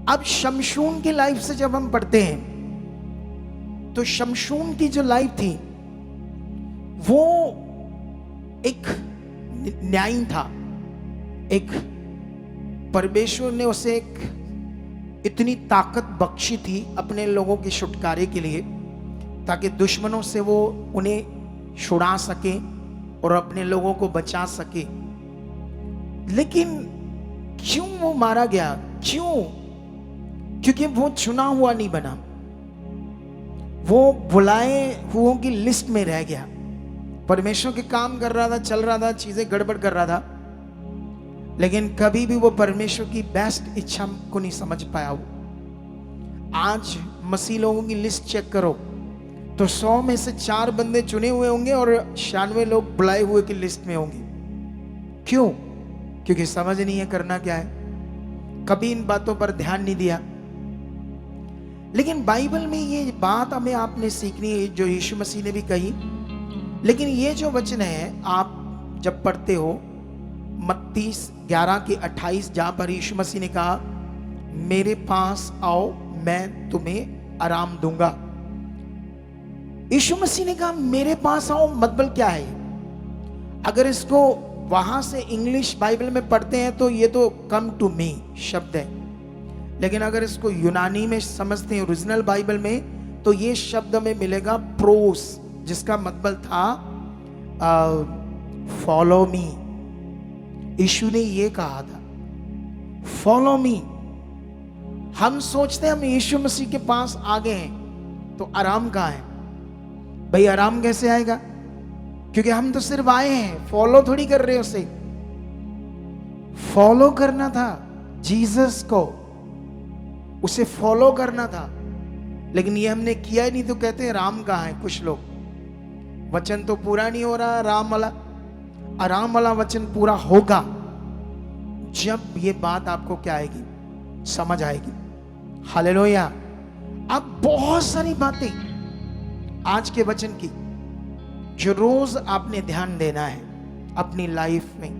अब शमशून की लाइफ से जब हम पढ़ते हैं तो शमशून की जो लाइफ थी वो एक न्याय था, एक परमेश्वर ने उसे एक इतनी ताकत बख्शी थी अपने लोगों के छुटकारे के लिए, ताकि दुश्मनों से वो उन्हें छुड़ा सके और अपने लोगों को बचा सके। लेकिन क्यों वो मारा गया? क्यों? क्योंकि वो चुना हुआ नहीं बना, वो बुलाए हुओं की लिस्ट में रह गया। परमेश्वर के काम कर रहा था, चल रहा था, चीजें गड़बड़ कर रहा था, लेकिन कभी भी वो परमेश्वर की बेस्ट इच्छा को नहीं समझ पाया। वो आज मसीह लोगों की लिस्ट चेक करो तो 100 में से 4 बंदे चुने हुए होंगे और 96 लोग बुलाए हुए की लिस्ट में होंगे। क्यों? क्योंकि समझ नहीं है करना क्या है, कभी इन बातों पर ध्यान नहीं दिया। लेकिन बाइबल में ये बात हमें आपने सीखनी है जो यीशु मसीह ने भी कही। लेकिन ये जो वचन है आप जब पढ़ते हो मत्ती 11:28, जहां पर यीशु मसीह ने कहा मेरे पास आओ मैं तुम्हें आराम दूंगा। यीशु मसीह ने कहा मेरे पास आओ, मतलब क्या है? अगर इसको वहां से इंग्लिश बाइबल में पढ़ते हैं तो ये तो कम टू मी शब्द है, लेकिन अगर इसको यूनानी में समझते हैं ओरिजिनल बाइबल में तो ये शब्द में मिलेगा प्रोस, जिसका मतलब था फॉलो मी। यीशु ने ये कहा था फॉलो मी। हम सोचते हैं हम यीशु मसीह के पास आ गए हैं तो आराम कहाँ है? भाई आराम कैसे आएगा? क्योंकि हम तो सिर्फ आए हैं, फॉलो थोड़ी कर रहे हो। उसे फॉलो करना था जीसस को, उसे फॉलो करना था, लेकिन ये हमने किया ही नहीं तो कहते हैं राम कहाँ है। कुछ लोग वचन तो पूरा नहीं हो रहा आराम वाला वचन पूरा होगा जब ये बात आपको क्या आएगी, समझ आएगी। हालेलुया। अब बहुत सारी बातें आज के वचन की जो रोज आपने ध्यान देना है अपनी लाइफ में,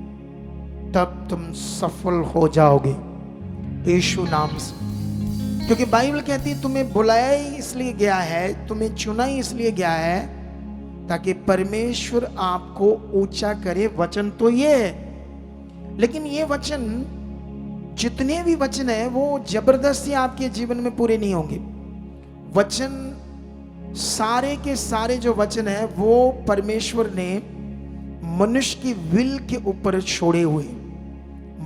तब तुम सफल हो जाओगे यीशु नाम से। क्योंकि बाइबल कहती है तुम्हें बुलाया ही इसलिए गया है, तुम्हें चुना ही इसलिए गया है ताकि परमेश्वर आपको ऊंचा करे। वचन तो ये है, लेकिन ये वचन जितने भी वचन है वो जबरदस्ती आपके जीवन में पूरे नहीं होंगे। वचन सारे के सारे जो वचन है वो परमेश्वर ने मनुष्य की विल के ऊपर छोड़े हुए,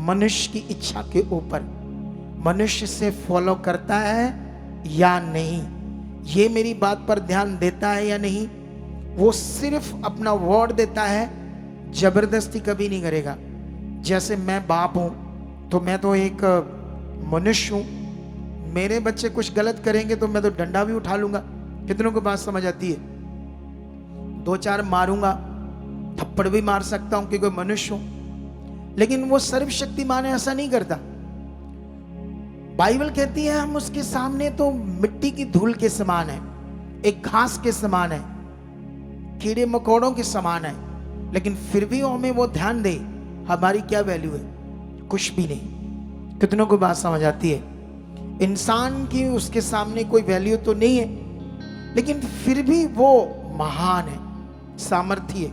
मनुष्य की इच्छा के ऊपर। मनुष्य से फॉलो करता है या नहीं, ये मेरी बात पर ध्यान देता है या नहीं, वो सिर्फ अपना वर्ड देता है, जबरदस्ती कभी नहीं करेगा। जैसे मैं बाप हूं तो मैं तो एक मनुष्य हूं, मेरे बच्चे कुछ गलत करेंगे तो मैं तो डंडा भी उठा लूंगा। कितनों को बात समझ आती है? 2-4 मारूंगा, थप्पड़ भी मार सकता हूं क्योंकि मनुष्य हूं। लेकिन वो सर्वशक्तिमान है, ऐसा नहीं करता। बाइबल कहती है हम उसके सामने तो मिट्टी की धूल के समान है, एक घास के समान है, कीड़े मकोड़ों के समान है, लेकिन फिर भी हमें वो ध्यान दे हमारी क्या वैल्यू है? कुछ भी नहीं। कितनों को बात समझ आती है? इंसान की उसके सामने कोई वैल्यू तो नहीं है, लेकिन फिर भी वो महान है, सामर्थ्य है।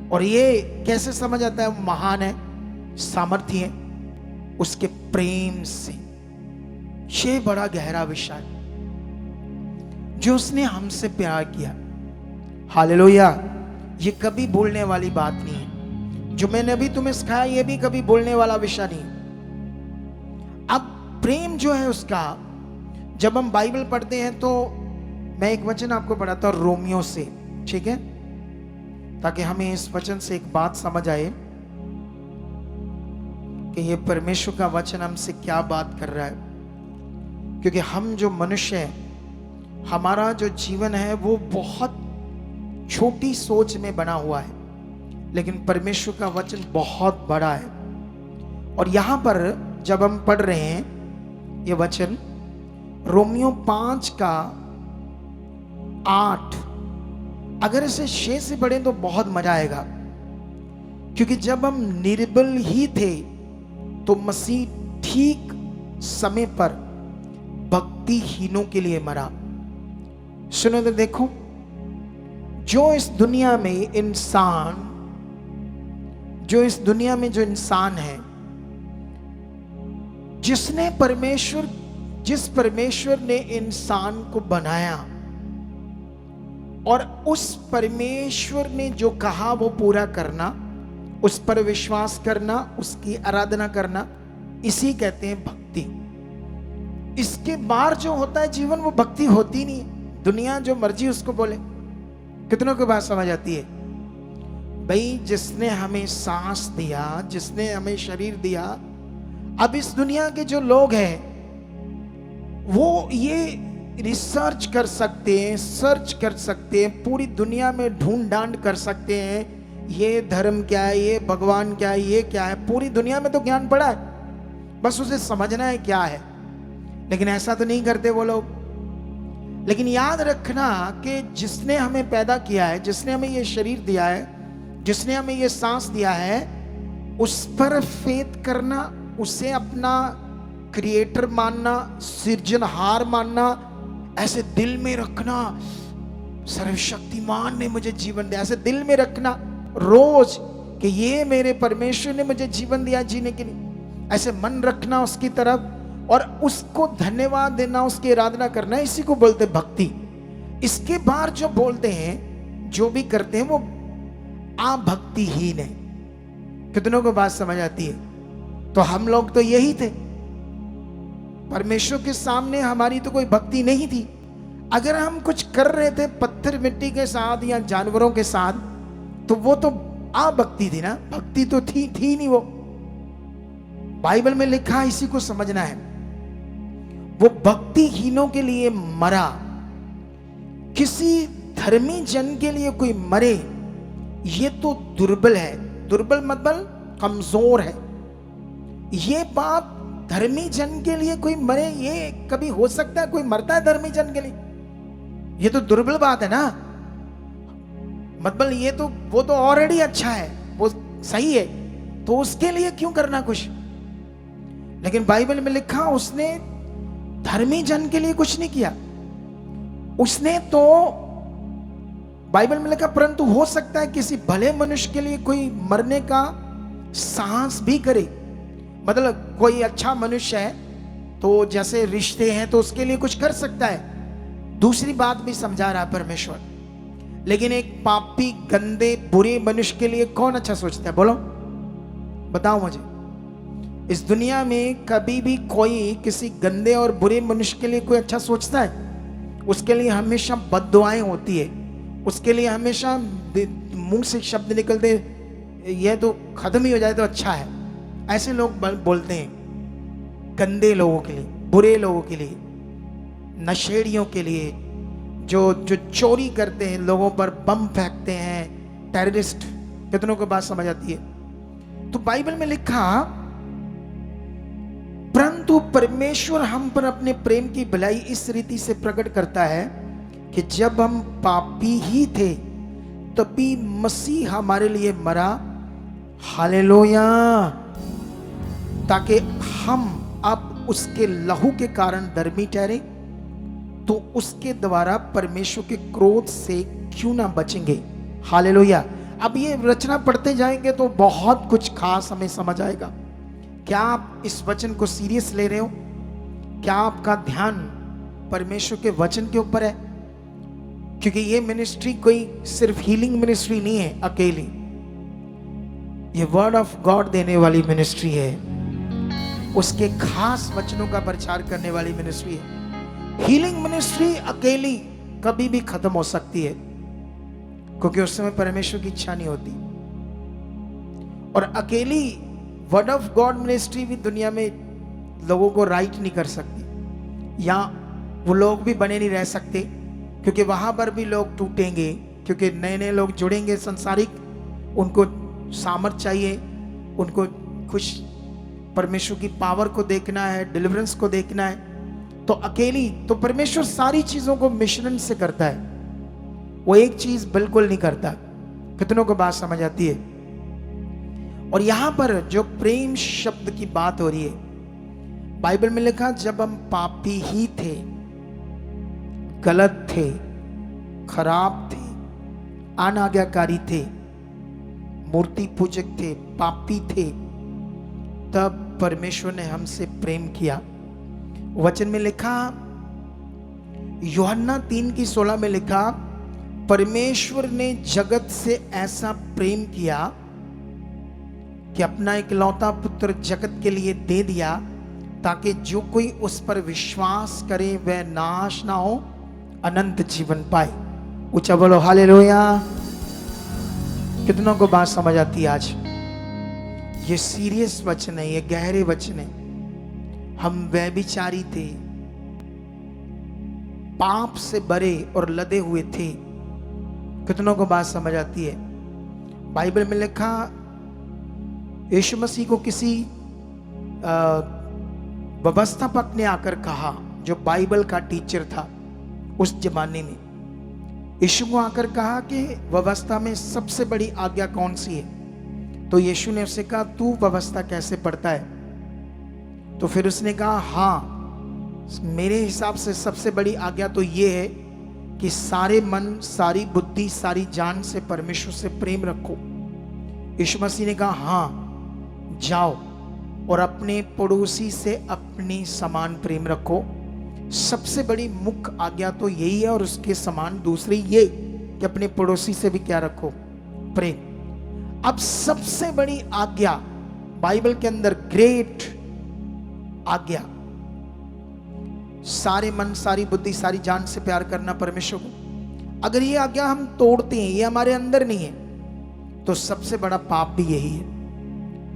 और ये कैसे समझ आता है वो महान है, सामर्थ्य है? उसके प्रेम से। ये बड़ा गहरा विषय जो उसने हमसे प्यार किया। हालेलुया। ये कभी भूलने वाली बात नहीं है। जो मैंने अभी तुम्हें सिखाया ये भी कभी भूलने वाला विषय नहीं। अब प्रेम जो है उसका, जब हम बाइबल पढ़ते हैं तो मैं एक वचन आपको पढ़ाता हूं रोमियो से, ठीक है, ताकि हमें इस वचन से एक बात समझ आए कि ये परमेश्वर का वचन हमसे क्या बात कर रहा है। क्योंकि हम जो मनुष्य हैं, हमारा जो जीवन है वो बहुत छोटी सोच में बना हुआ है, लेकिन परमेश्वर का वचन बहुत बड़ा है। और यहां पर जब हम पढ़ रहे हैं ये वचन रोमियो 5:8, अगर इसे 6 से पढ़ें तो बहुत मजा आएगा। क्योंकि जब हम निर्बल ही थे तो मसीह ठीक समय पर भक्तिहीनों के लिए मरा। सुनो तो देखो, जो इस दुनिया में जो इंसान है, जिस परमेश्वर ने इंसान को बनाया और उस परमेश्वर ने जो कहा वो पूरा करना, उस पर विश्वास करना, उसकी आराधना करना, इसी कहते हैं भक्ति। इसके बाहर जो होता है जीवन, वो भक्ति होती नहीं है। दुनिया जो मर्जी उसको बोले, कितनों को बात समझ आती है? भाई, जिसने हमें सांस दिया, जिसने हमें शरीर दिया, अब इस दुनिया के जो लोग हैं वो ये रिसर्च कर सकते हैं, सर्च कर सकते हैं, पूरी दुनिया में ढूंढ डांड कर सकते हैं, ये धर्म क्या है, ये भगवान क्या है, ये क्या है। पूरी दुनिया में तो ज्ञान पड़ा है, बस उसे समझना है क्या है। लेकिन ऐसा तो नहीं करते वो लोग। लेकिन याद रखना कि जिसने हमें पैदा किया है, जिसने हमें ये शरीर दिया है, जिसने हमें ये सांस दिया है, उस पर फेथ करना, उसे अपना क्रिएटर मानना, सृजनहार मानना, ऐसे दिल में रखना, सर्वशक्तिमान ने मुझे जीवन दिया, ऐसे दिल में रखना रोज कि ये मेरे परमेश्वर ने मुझे जीवन दिया जीने के लिए, ऐसे मन रखना उसकी तरफ और उसको धन्यवाद देना, उसकी आराधना करना, इसी को बोलते भक्ति। इसके बाहर जो बोलते हैं, जो भी करते हैं, वो अभक्तिहीन है। कितनों को बात समझ आती है? तो हम लोग तो यही थे। परमेश्वर के सामने हमारी तो कोई भक्ति नहीं थी। अगर हम कुछ कर रहे थे पत्थर मिट्टी के साथ या जानवरों के साथ, तो वो तो अभक्ति थी ना, भक्ति तो थी नहीं वो। बाइबल में लिखा, इसी को समझना है। वो भक्तिहीनों के लिए मरा। किसी धर्मी जन के लिए कोई मरे, ये तो दुर्बल है। दुर्बल मतलब कमजोर है। ये बात, धर्मी जन के लिए कोई मरे, ये कभी हो सकता है? कोई मरता है धर्मी जन के लिए? ये तो दुर्बल बात है ना। मतलब ये तो, वो तो ऑलरेडी अच्छा है, वो सही है, तो उसके लिए क्यों करना कुछ? लेकिन बाइबल में लिखा, उसने धर्मी जन के लिए कुछ नहीं किया। उसने तो, बाइबल में लिखा, परंतु हो सकता है किसी भले मनुष्य के लिए कोई मरने का साहस भी करे। मतलब कोई अच्छा मनुष्य है तो जैसे रिश्ते हैं तो उसके लिए कुछ कर सकता है। दूसरी बात भी समझा रहा है परमेश्वर। लेकिन एक पापी, गंदे, बुरे मनुष्य के लिए कौन अच्छा सोचता है? बोलो, बताओ मुझे। इस दुनिया में कभी भी कोई किसी गंदे और बुरे मनुष्य के लिए कोई अच्छा सोचता है? उसके लिए हमेशा बद्दुआएं होती है। उसके लिए हमेशा मुंह से शब्द निकलते, यह तो खत्म ही हो जाए तो अच्छा है। ऐसे लोग बोलते हैं गंदे लोगों के लिए, बुरे लोगों के लिए, नशेड़ियों के लिए, जो चोरी करते हैं, लोगों पर बम फेंकते हैं, टेररिस्ट। कितनों को बात समझ आती है? तो बाइबल में लिखा, परंतु परमेश्वर हम पर अपने प्रेम की भलाई इस रीति से प्रकट करता है कि जब हम पापी ही थे तभी मसीह हमारे लिए मरा। हालेलुया। ताकि हम अब उसके लहू के कारण धर्मी ठहरे, तो उसके द्वारा परमेश्वर के क्रोध से क्यों ना बचेंगे। हालेलुया। अब ये रचना पढ़ते जाएंगे तो बहुत कुछ खास हमें समझ आएगा। क्या आप इस वचन को सीरियस ले रहे हो? क्या आपका ध्यान परमेश्वर के वचन के ऊपर है? क्योंकि ये मिनिस्ट्री कोई सिर्फ हीलिंग मिनिस्ट्री नहीं है अकेली, ये वर्ड ऑफ गॉड देने वाली मिनिस्ट्री है, उसके खास वचनों का प्रचार करने वाली मिनिस्ट्री है। हीलिंग मिनिस्ट्री अकेली कभी भी खत्म हो सकती है, क्योंकि उस समय परमेश्वर की इच्छा नहीं होती। और अकेली वर्ड ऑफ गॉड मिनिस्ट्री भी दुनिया में लोगों को राइट नहीं कर सकती, या वो लोग भी बने नहीं रह सकते, क्योंकि वहां पर भी लोग टूटेंगे, क्योंकि नए नए लोग जुड़ेंगे संसारिक, उनको सामर्थ चाहिए, उनको कुछ परमेश्वर की पावर को देखना है, डिलीवरेंस को देखना है। तो अकेली तो परमेश्वर सारी चीजों को मिश्रण से करता है, वो एक चीज बिल्कुल नहीं करता। कितनों को बात समझ आती है? और यहां पर जो प्रेम शब्द की बात हो रही है, बाइबल में लिखा जब हम पापी ही थे, गलत थे, खराब थे, अनाज्ञाकारी थे, मूर्ति पूजक थे, पापी थे, तब परमेश्वर ने हमसे प्रेम किया। वचन में लिखा, यूहन्ना 3:16 में लिखा, परमेश्वर ने जगत से ऐसा प्रेम किया कि अपना इकलौता पुत्र जगत के लिए दे दिया, ताकि जो कोई उस पर विश्वास करे वह नाश ना हो, अनंत जीवन पाए। ऊंचा बोलो हालेलुया। कितनों को बात समझ आती है आज? ये सीरियस वचन है, ये गहरे वचन है। हम व्यभिचारी थे, पाप से भरे और लदे हुए थे। कितनों को बात समझ आती है? बाइबल में लिखा, यीशु मसीह को किसी व्यवस्थापक ने आकर कहा, जो बाइबल का टीचर था उस जमाने में, यीशु को आकर कहा कि व्यवस्था में सबसे बड़ी आज्ञा कौन सी है? तो यीशु ने उससे कहा, तू व्यवस्था कैसे पढ़ता है? तो फिर उसने कहा, हाँ, मेरे हिसाब से सबसे बड़ी आज्ञा तो ये है कि सारे मन, सारी बुद्धि, सारी जान से परमेश्वर से प्रेम रखो। यीशु मसीह ने कहा, हाँ, जाओ और अपने पड़ोसी से अपने समान प्रेम रखो। सबसे बड़ी मुख्य आज्ञा तो यही है, और उसके समान दूसरी ये कि अपने पड़ोसी से भी क्या रखो? प्रेम। अब सबसे बड़ी आज्ञा बाइबल के अंदर, ग्रेट आज्ञा, सारे मन, सारी बुद्धि, सारी जान से प्यार करना परमेश्वर को। अगर ये आज्ञा हम तोड़ते हैं, ये हमारे अंदर नहीं है, तो सबसे बड़ा पाप भी यही है।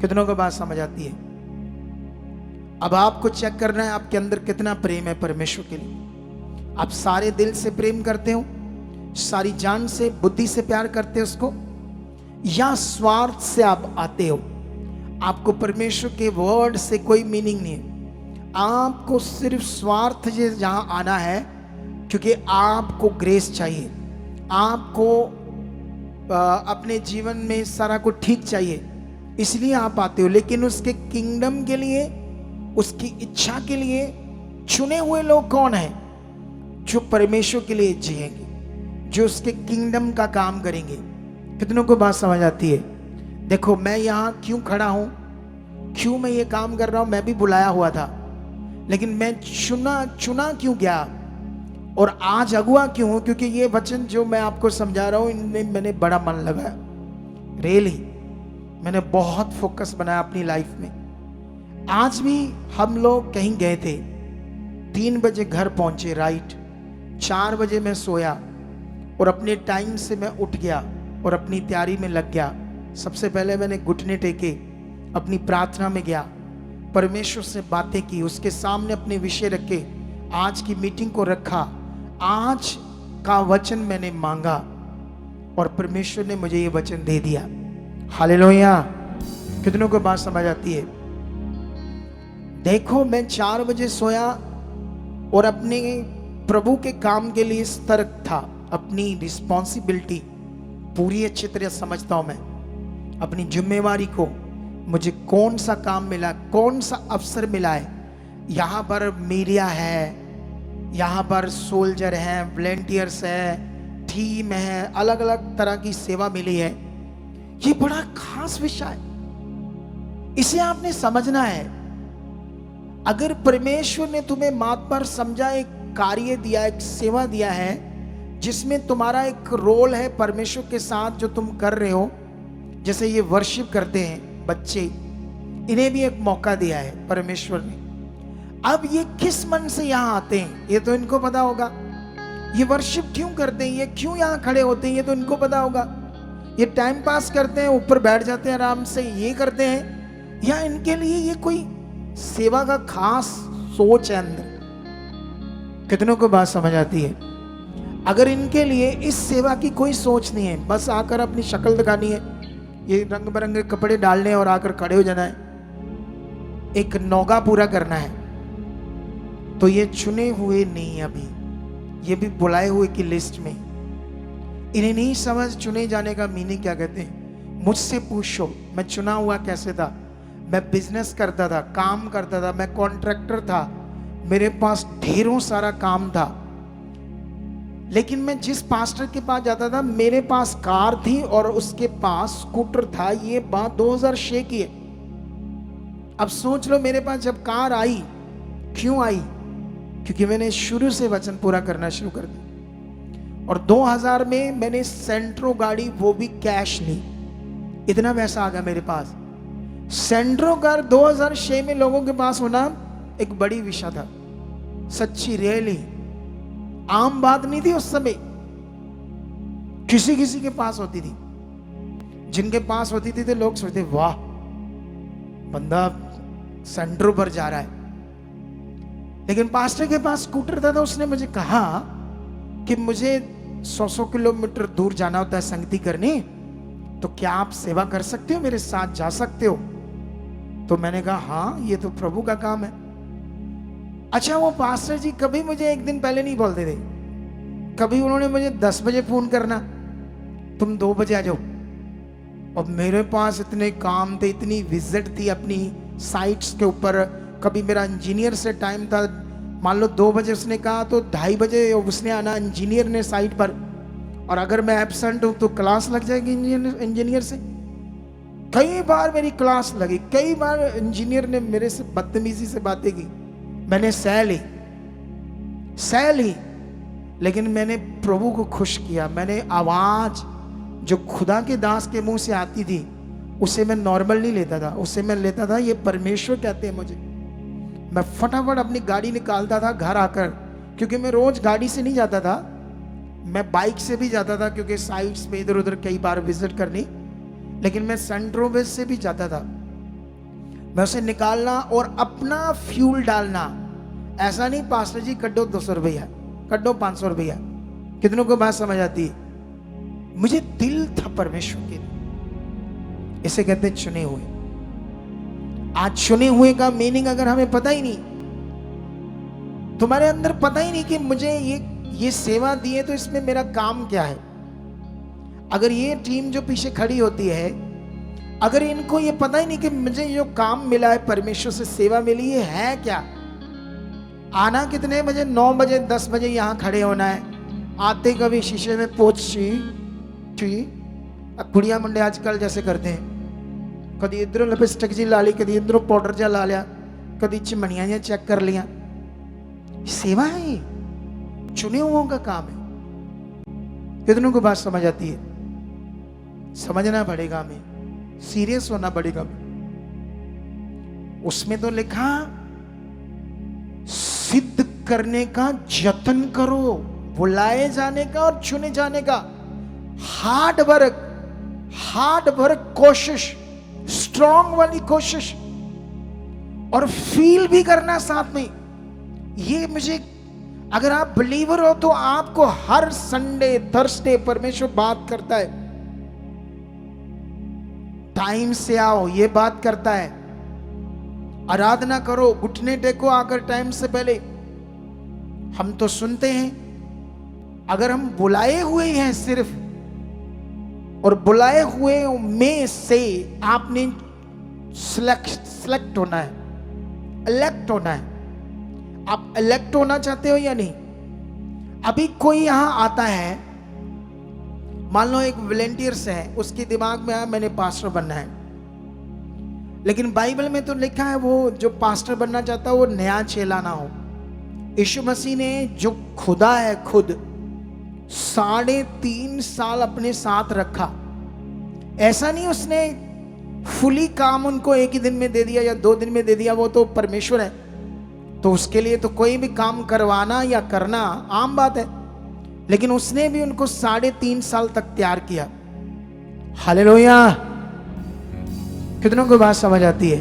कितनों को बात समझ आती है? अब आपको चेक करना है आपके अंदर कितना प्रेम है परमेश्वर के लिए। आप सारे दिल से प्रेम करते हो, सारी जान से, बुद्धि से प्यार करते हो उसको, या स्वार्थ से आप आते हो? आपको परमेश्वर के वर्ड से कोई मीनिंग नहीं है, आपको सिर्फ स्वार्थ से जहां आना है, क्योंकि आपको ग्रेस चाहिए, आपको अपने जीवन में सारा कुछ ठीक चाहिए, इसलिए आप आते हो। लेकिन उसके किंगडम के लिए, उसकी इच्छा के लिए चुने हुए लोग कौन हैं? जो परमेश्वर के लिए जिएंगे, जो उसके किंगडम का काम करेंगे। कितनों को बात समझ आती है? देखो, मैं यहाँ क्यों खड़ा हूं, क्यों मैं ये काम कर रहा हूं? मैं भी बुलाया हुआ था, लेकिन मैं चुना क्यों गया, और आज अगुआ क्यों हूं? क्योंकि ये वचन जो मैं आपको समझा रहा हूं, इनमें मैंने बड़ा मन लगाया। रियली मैंने बहुत फोकस बनाया अपनी लाइफ में। आज भी हम लोग कहीं गए थे, 3 बजे घर पहुंचे, राइट, 4 बजे मैं सोया और अपने टाइम से मैं उठ गया और अपनी तैयारी में लग गया। सबसे पहले मैंने घुटने टेके, अपनी प्रार्थना में गया, परमेश्वर से बातें की, उसके सामने अपने विषय रखे, आज की मीटिंग को रखा, आज का वचन मैंने मांगा और परमेश्वर ने मुझे ये वचन दे दिया। हालेलुया। कितनों को बात समझ आती है? देखो, मैं 4 बजे सोया और अपने प्रभु के काम के लिए सतर्क था। अपनी रिस्पॉन्सिबिलिटी पूरी अच्छी तरह समझता हूं मैं, अपनी जिम्मेवारी को, मुझे कौन सा काम मिला, कौन सा अवसर मिला है। यहाँ पर मीडिया है, यहाँ पर सोल्जर हैं, वॉलंटियर्स है, थीम है, अलग अलग तरह की सेवा मिली है। ये बड़ा खास विषय है, इसे आपने समझना है। अगर परमेश्वर ने तुम्हें मात पर समझा, एक कार्य दिया, एक सेवा दिया है, जिसमें तुम्हारा एक रोल है परमेश्वर के साथ जो तुम कर रहे हो। जैसे ये वर्शिप करते हैं बच्चे, इन्हें भी एक मौका दिया है परमेश्वर ने। अब ये किस मन से यहाँ आते हैं ये तो इनको पता होगा। ये वर्शिप क्यों करते हैं, ये क्यों यहाँ खड़े होते हैं, ये तो इनको पता होगा। ये टाइम पास करते हैं, ऊपर बैठ जाते हैं आराम से, ये करते हैं, या इनके लिए ये कोई सेवा का खास सोच है अंदर? कितनों को बात समझ आती है? अगर इनके लिए इस सेवा की कोई सोच नहीं है, बस आकर अपनी शक्ल दिखानी है, ये रंग बिरंगे कपड़े डालने और आकर खड़े हो जाना है, एक नौगा पूरा करना है, तो ये चुने हुए नहीं। अभी ये भी बुलाए हुए की लिस्ट में। इन्हें नहीं समझ चुने जाने का मीनिंग क्या कहते हैं। मुझसे पूछो, मैं चुना हुआ कैसे था? मैं बिजनेस करता था, काम करता था, मैं कॉन्ट्रैक्टर था, मेरे पास ढेरों सारा काम था, लेकिन मैं जिस पास्टर के पास जाता था, मेरे पास कार थी और उसके पास स्कूटर था। ये बात 2006 की है। अब सोच लो, मेरे पास जब कार आई, क्यों आई? क्योंकि मैंने शुरू से वचन पूरा करना शुरू कर दिया। और 2000 में मैंने सेंट्रो गाड़ी, वो भी कैश ली। इतना पैसा आ गया मेरे पास। सेंट्रो कार 2006 में लोगों के पास होना एक बड़ी विषय था। सच्ची, रियली आम बात नहीं थी उस समय। किसी किसी के पास होती थी। जिनके पास होती थी तो लोग सोचते, वाह बंदा सेंट्रो पर जा रहा है। लेकिन पास्टर के पास स्कूटर था, तो उसने मुझे कहा कि मुझे 100 किलोमीटर दूर जाना होता है संगति करने, तो क्या आप सेवा कर सकते हो, मेरे साथ जा सकते हो? तो मैंने कहा हाँ, ये तो प्रभु का काम है। अच्छा, वो पास्टर जी कभी मुझे एक दिन पहले नहीं बोलते थे। कभी उन्होंने मुझे 10 बजे फोन करना, तुम 2 बजे आ जाओ। और मेरे पास इतने काम थे, इतनी विजिट थी अपनी साइट्स के ऊपर। कभी मेरा इंजीनियर से टाइम था, मान लो 2 बजे उसने कहा तो 2:30 बजे उसने आना इंजीनियर ने साइट पर। और अगर मैं एब्सेंट हूं तो क्लास लग जाएगी इंजीनियर से। कई बार मेरी क्लास लगी, कई बार इंजीनियर ने मेरे से बदतमीजी से बातें की। मैंने सह ली, लेकिन मैंने प्रभु को खुश किया। मैंने आवाज जो खुदा के दास के मुंह से आती थी, उसे मैं नॉर्मल नहीं लेता था, उसे मैं लेता था ये परमेश्वर कहते हैं मुझे। मैं फटाफट अपनी गाड़ी निकालता था घर आकर, क्योंकि मैं रोज गाड़ी से नहीं जाता था, मैं बाइक से भी जाता था, क्योंकि साइट्स पे इधर उधर कई बार विजिट करनी। लेकिन मैं सेंट्रो बेस से भी जाता था। मैं उसे निकालना और अपना फ्यूल डालना। ऐसा नहीं पास्टर जी कड्डो 200 रुपया, कड्डो 500 रुपया। कितनों को बात समझ आती है? मुझे दिल था परमेश्वर के, इसे कहते हैं चुने हुए। आज चुने हुए का मीनिंग अगर हमें पता ही नहीं, तुम्हारे अंदर पता ही नहीं कि मुझे ये सेवा दी है तो इसमें मेरा काम क्या है। अगर ये टीम जो पीछे खड़ी होती है, अगर इनको ये पता ही नहीं कि मुझे जो काम मिला है परमेश्वर से, सेवा मिली है क्या। आना कितने बजे? 9 बजे 10 बजे यहां खड़े होना है। आते कभी शीशे में पोछ कुड़िया मुंडे आजकल जैसे करते हैं, कभी इधरों लिपस्टिक जी ला ली, कभी इधरों पाउडर जा ला लिया, कभी चिमनियां जी चेक कर लिया। सेवा है, ये चुने हुओं का काम है। कितनों को बात समझ आती है? समझना पड़ेगा, हमें सीरियस होना पड़ेगा। उसमें तो लिखा सिद्ध करने का जतन करो, बुलाए जाने का और चुने जाने का। हार्ड वर्क कोशिश, स्ट्रॉन्ग वाली कोशिश, और फील भी करना साथ में। ये मुझे, अगर आप बिलीवर हो तो आपको हर संडे थर्सडे परमेश्वर बात करता है। टाइम से आओ, ये बात करता है। आराधना करो, घुटने टेको आकर टाइम से पहले। हम तो सुनते हैं, अगर हम बुलाए हुए हैं सिर्फ, और बुलाए हुए में से आपने सिलेक्ट होना है, इलेक्ट होना है। आप इलेक्ट होना चाहते हो या नहीं? अभी कोई यहां आता है, मान लो एक वॉलंटियर्स है, उसके दिमाग में आया मैंने पास्टर बनना है, लेकिन बाइबल में तो लिखा है वो जो पास्टर बनना चाहता है वो नया चेला ना हो। यीशु मसीह ने जो खुदा है खुद 3.5 साल अपने साथ रखा। ऐसा नहीं उसने फुली काम उनको एक ही दिन में दे दिया या 2 दिन में दे दिया, वो तो परमेश्वर है, तो उसके लिए तो कोई भी काम करवाना या करना आम बात है। लेकिन उसने भी उनको 3.5 साल तक तैयार किया। हालेलुया! कितनों को बात समझ आती है?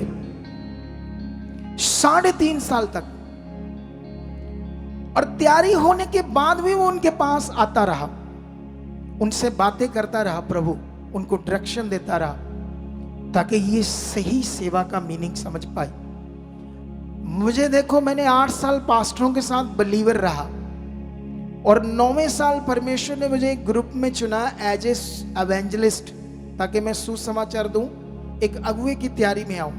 3.5 साल तक। और तैयारी होने के बाद भी वो उनके पास आता रहा, उनसे बातें करता रहा, प्रभु उनको डायरेक्शन देता रहा, ताकि ये सही सेवा का मीनिंग समझ पाए। मुझे देखो, मैंने 8 साल पास्टरों के साथ बिलीवर रहा, और 9वें साल परमेश्वर ने मुझे एक ग्रुप में चुना एज ए एवेंजलिस्ट, ताकि मैं सुसमाचार दूं, एक अगुवे की तैयारी में आऊं।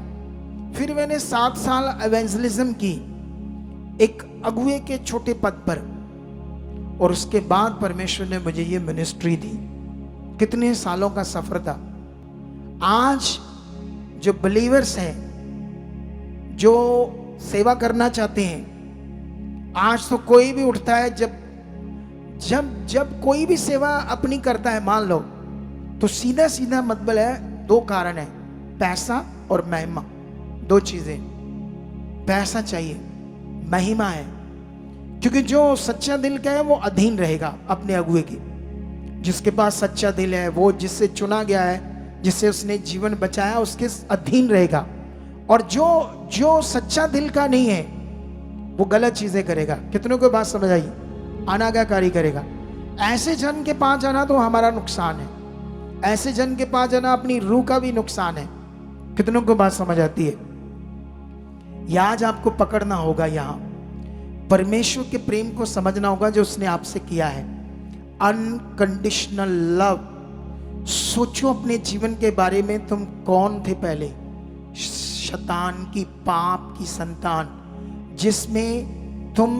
फिर मैंने 7 साल एवेंजलिज्म की, एक अगुवे के छोटे पद पर। और उसके बाद परमेश्वर ने मुझे ये मिनिस्ट्री दी। कितने सालों का सफर था। आज जो बिलीवर्स हैं, जो सेवा करना चाहते हैं, आज तो कोई भी उठता है, जब जब जब कोई भी सेवा अपनी करता है, मान लो, तो सीधा सीधा मतलब है, दो कारण है, पैसा और महिमा। दो चीजें, पैसा चाहिए, महिमा है। क्योंकि जो सच्चा दिल का है वो अधीन रहेगा अपने अगुए की। जिसके पास सच्चा दिल है, वो जिससे चुना गया है, जिससे उसने जीवन बचाया, उसके अधीन रहेगा। और जो सच्चा दिल का नहीं है वो गलत चीजें करेगा। कितनों को बात समझ आई? अनाज्ञाकारी करेगा। ऐसे जन के पास जाना तो हमारा नुकसान है, ऐसे जन के पास जाना अपनी रूह का भी नुकसान है। कितनों को बात समझ आती है? यह आज आपको पकड़ना होगा, यहां परमेश्वर के प्रेम को समझना होगा जो उसने आपसे किया है। Unconditional love. सोचो अपने जीवन के बारे में, तुम कौन थे पहले? शैतान की, पाप की संतान, जिसमें तुम,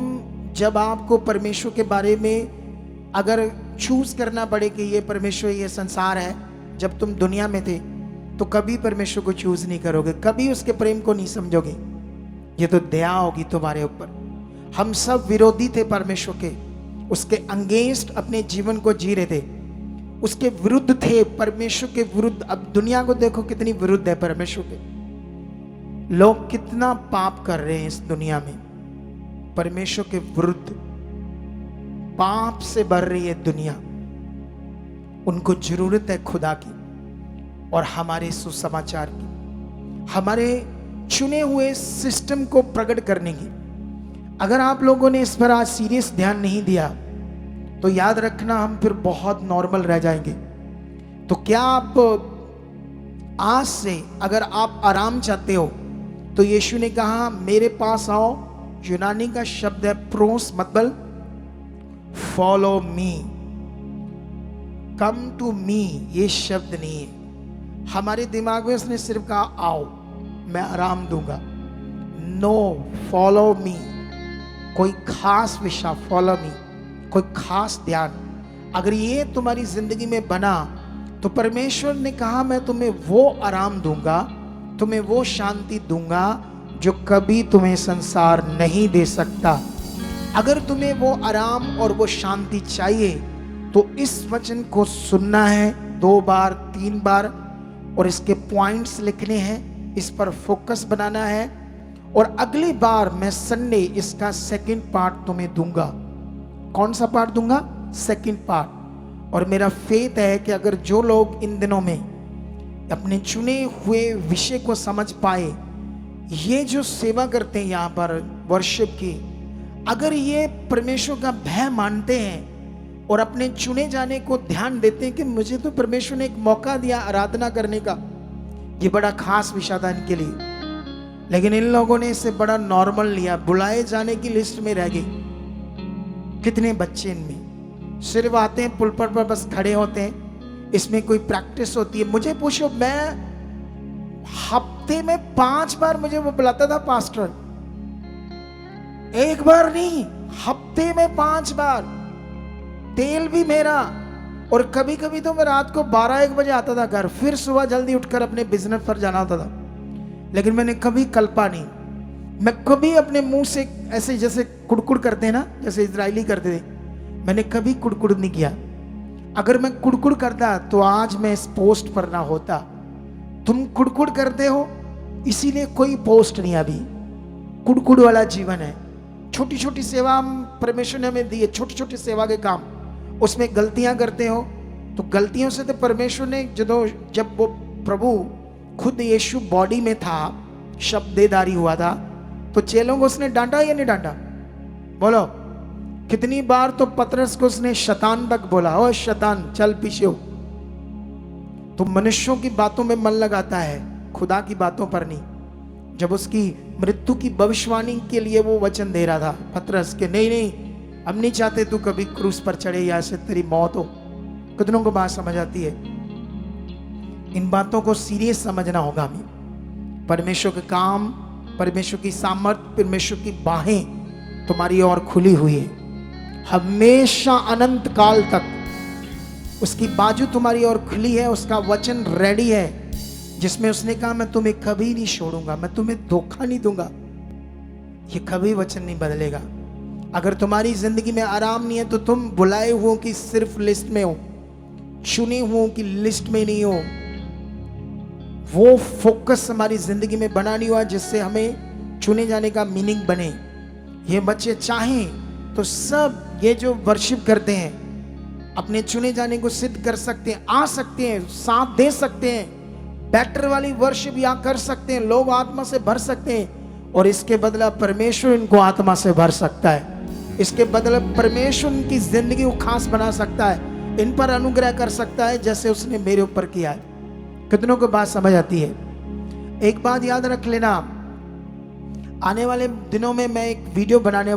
जब आपको परमेश्वर के बारे में अगर चूज करना पड़े कि ये परमेश्वर, ये संसार है, जब तुम दुनिया में थे तो कभी परमेश्वर को चूज नहीं करोगे, कभी उसके प्रेम को नहीं समझोगे। ये तो दया होगी तुम्हारे ऊपर। हम सब विरोधी थे परमेश्वर के, उसके अगेंस्ट अपने जीवन को जी रहे थे, उसके विरुद्ध थे, परमेश्वर के विरुद्ध। अब दुनिया को देखो कितनी विरुद्ध है परमेश्वर के। लोग कितना पाप कर रहे हैं इस दुनिया में, परमेश्वर के विरुद्ध। पाप से भर रही है दुनिया। उनको जरूरत है खुदा की और हमारे सुसमाचार की, हमारे चुने हुए सिस्टम को प्रकट करने की। अगर आप लोगों ने इस पर आज सीरियस ध्यान नहीं दिया तो याद रखना, हम फिर बहुत नॉर्मल रह जाएंगे। तो क्या आप आज से, अगर आप आराम चाहते हो, तो यीशु ने कहा मेरे पास आओ। यूनानी का शब्द है प्रोस, मतलब follow me, come to me. ये शब्द नहीं है हमारे दिमाग में। उसने सिर्फ कहा आओ, मैं आराम दूंगा। No, follow me. कोई खास विषय, फॉलो मी, कोई खास ध्यान। अगर ये तुम्हारी जिंदगी में बना तो परमेश्वर ने कहा मैं तुम्हें वो आराम दूंगा, तुम्हें वो शांति दूंगा जो कभी तुम्हें संसार नहीं दे सकता। अगर तुम्हें वो आराम और वो शांति चाहिए तो इस वचन को सुनना है 2 बार 3 बार, और इसके पॉइंट्स लिखने हैं, इस पर फोकस बनाना है। और अगली बार मैं संडे इसका सेकंड पार्ट तुम्हें दूंगा। कौन सा पार्ट दूंगा? Second part. और मेरा फेथ है कि अगर जो लोग इन दिनों में अपने चुने हुए विषय को समझ पाए, ये जो सेवा करते हैं यहाँ पर वर्शिप की, अगर ये परमेश्वर का भय मानते हैं और अपने चुने जाने को ध्यान देते हैं कि मुझे तो परमेश्वर ने एक मौका दिया आराधना करने का, ये बड़ा खास विषय था इनके लिए। लेकिन इन लोगों ने इसे बड़ा नॉर्मल लिया, बुलाए जाने की लिस्ट में रह गए। कितने बच्चे इनमें सिर्फ आते हैं, पुल पर बस खड़े होते हैं, इसमें कोई प्रैक्टिस होती है? मुझे पूछो, मैं हफ्ते में 5 बार मुझे वो बुलाता था पास्टर, एक बार नहीं, हफ्ते में 5 बार। तेल भी मेरा, और कभी कभी तो मैं रात को 12-1 बजे आता था घर, फिर सुबह जल्दी उठकर अपने बिजनेस पर जाना होता था। लेकिन मैंने कभी कल्पा नहीं, मैं कभी अपने मुंह से ऐसे जैसे कुड़कुड़ करते हैं ना, जैसे इजरायली करते थे, मैंने कभी कुड़कुड़ नहीं किया। अगर मैं कुड़कुड़ करता तो आज मैं इस पोस्ट पर ना होता। तुम कुड़कुड़ करते हो इसीलिए कोई पोस्ट नहीं। अभी कुड़कुड़ वाला जीवन है। छोटी छोटी सेवा हम परमेश्वर ने हमें दी है, छोटी छोटी सेवा के काम, उसमें गलतियां करते हो तो गलतियों से तो परमेश्वर ने, जब वो प्रभु खुद यीशु बॉडी में था, शब्देदारी हुआ था, तो चेलों को उसने डांटा या नहीं डांटा? बोलो कितनी बार तो पतरस को उसने शैतान तक बोला, ओ शैतान चल पीछे हो। तो मनुष्यों की बातों में मन लगाता है, खुदा की बातों पर नहीं। जब उसकी मृत्यु की भविष्यवाणी के लिए वो वचन दे रहा था पतरस के, नहीं नहीं हम नहीं चाहते तू कभी क्रूस पर चढ़े या से तेरी मौत हो। कितनों को बात समझ आती है? इन बातों को सीरियस समझना होगा हमें। परमेश्वर के काम, परमेश्वर की सामर्थ, परमेश्वर की बाहें तुम्हारी ओर खुली हुई है। हमेशा अनंत काल तक उसकी बाजू तुम्हारी ओर खुली है, उसका वचन रेडी है, जिसमें उसने कहा मैं तुम्हें कभी नहीं छोड़ूंगा, मैं तुम्हें धोखा नहीं दूंगा। ये कभी वचन नहीं बदलेगा। अगर तुम्हारी जिंदगी में आराम नहीं है तो तुम बुलाए हुओं की सिर्फ लिस्ट में हो, चुने हुओं की लिस्ट में नहीं हो। वो फोकस हमारी जिंदगी में बना नहीं हुआ जिससे हमें चुने जाने का मीनिंग बने। ये बच्चे चाहें तो सब ये जो वर्शिप करते हैं अपने चुने जाने को सिद्ध कर सकते हैं, आ सकते हैं, साथ दे सकते हैं, बेटर वाली वर्शिप यहाँ कर सकते हैं, लोग आत्मा से भर सकते हैं, और इसके बदला परमेश्वर इनको आत्मा से भर सकता है। इसके बदले परमेश्वर इनकी जिंदगी को खास बना सकता है, इन पर अनुग्रह कर सकता है जैसे उसने मेरे ऊपर किया है। कितनों को बात समझ आती है? एक बात याद रख लेना, आने वाले दिनों में मैं एक वीडियो बनाने,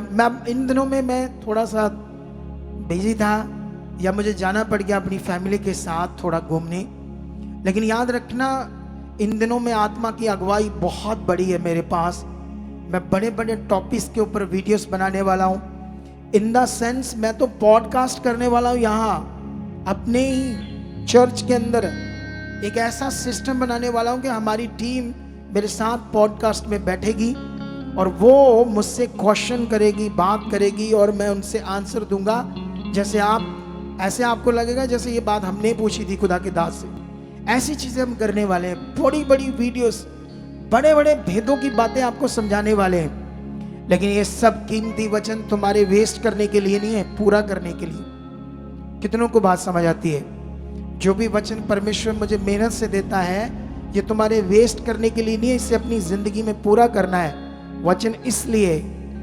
इन दिनों में मैं थोड़ा सा बिजी था या मुझे जाना पड़ गया अपनी फैमिली के साथ थोड़ा घूमने, लेकिन याद रखना इन दिनों में आत्मा की अगुवाई बहुत बड़ी है मेरे पास। मैं बड़े बड़े टॉपिक्स के ऊपर वीडियोस बनाने वाला हूँ। इन द सेंस मैं तो पॉडकास्ट करने वाला हूँ, यहाँ अपने ही चर्च के अंदर एक ऐसा सिस्टम बनाने वाला हूँ कि हमारी टीम मेरे साथ पॉडकास्ट में बैठेगी और वो मुझसे क्वेश्चन करेगी, बात करेगी और मैं उनसे आंसर दूंगा। जैसे ऐसे आपको लगेगा जैसे ये बात हमने पूछी थी खुदा के दास से। ऐसी चीजें हम करने वाले हैं, बड़ी बड़ी वीडियोस, बड़े बड़े भेदों की बातें आपको समझाने वाले हैं। लेकिन ये सब कीमती वचन तुम्हारे वेस्ट करने के लिए नहीं है, पूरा करने के लिए। कितनों को बात समझ आती है? जो भी वचन परमेश्वर मुझे मेहनत से देता है ये तुम्हारे वेस्ट करने के लिए नहीं है, इसे अपनी जिंदगी में पूरा करना है। वचन इसलिए,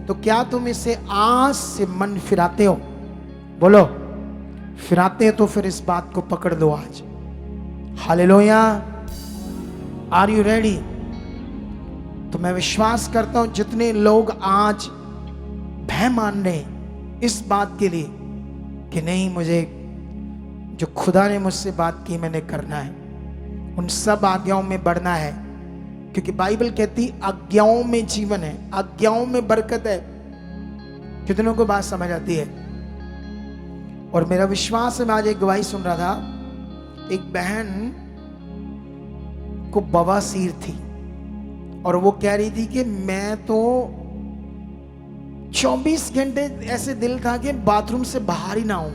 तो क्या तुम इसे आज से मन फिराते हो? बोलो, फिराते हैं तो फिर इस बात को पकड़ लो आज। हालेलुया। Are you ready? तो मैं विश्वास करता हूं जितने लोग आज भय मान रहे इस बात के लिए कि नहीं, मुझे जो खुदा ने मुझसे बात की मैंने करना है, उन सब आज्ञाओं में बढ़ना है, क्योंकि बाइबल कहती आज्ञाओं में जीवन है, आज्ञाओं में बरकत है। कितनों को बात समझ आती है? और मेरा विश्वास है, मैं आज एक गवाही सुन रहा था, एक बहन को बवासीर थी और वो कह रही थी कि मैं तो 24 घंटे ऐसे दिल था कि बाथरूम से बाहर ही ना हूं,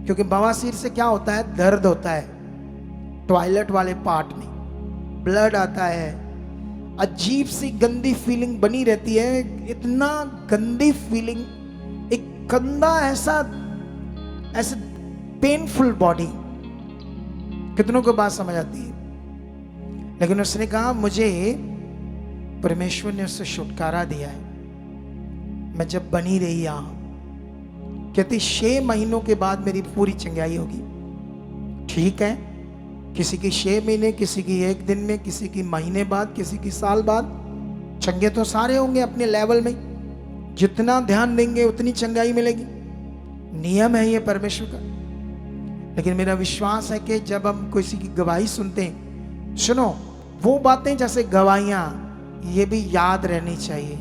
क्योंकि बवासीर से क्या होता है, दर्द होता है टॉयलेट वाले पार्ट में, ब्लड आता है, अजीब सी गंदी फीलिंग बनी रहती है, इतना गंदी फीलिंग, एक गंदा ऐसा पेनफुल बॉडी। कितनों को बात समझ आती है? लेकिन उसने कहा मुझे परमेश्वर ने उससे छुटकारा दिया है। मैं जब बनी रही यहां, कहती 6 महीनों के बाद मेरी पूरी चंगाई होगी। ठीक है, किसी की 6 महीने, किसी की 1 दिन में, किसी की महीने बाद, किसी की साल बाद। चंगे तो सारे होंगे अपने लेवल में, जितना ध्यान देंगे उतनी चंगाई मिलेगी, नियम है ये परमेश्वर का। लेकिन मेरा विश्वास है कि जब हम किसी की गवाही सुनते हैं, सुनो, वो बातें जैसे गवाहियां ये भी याद रहनी चाहिए,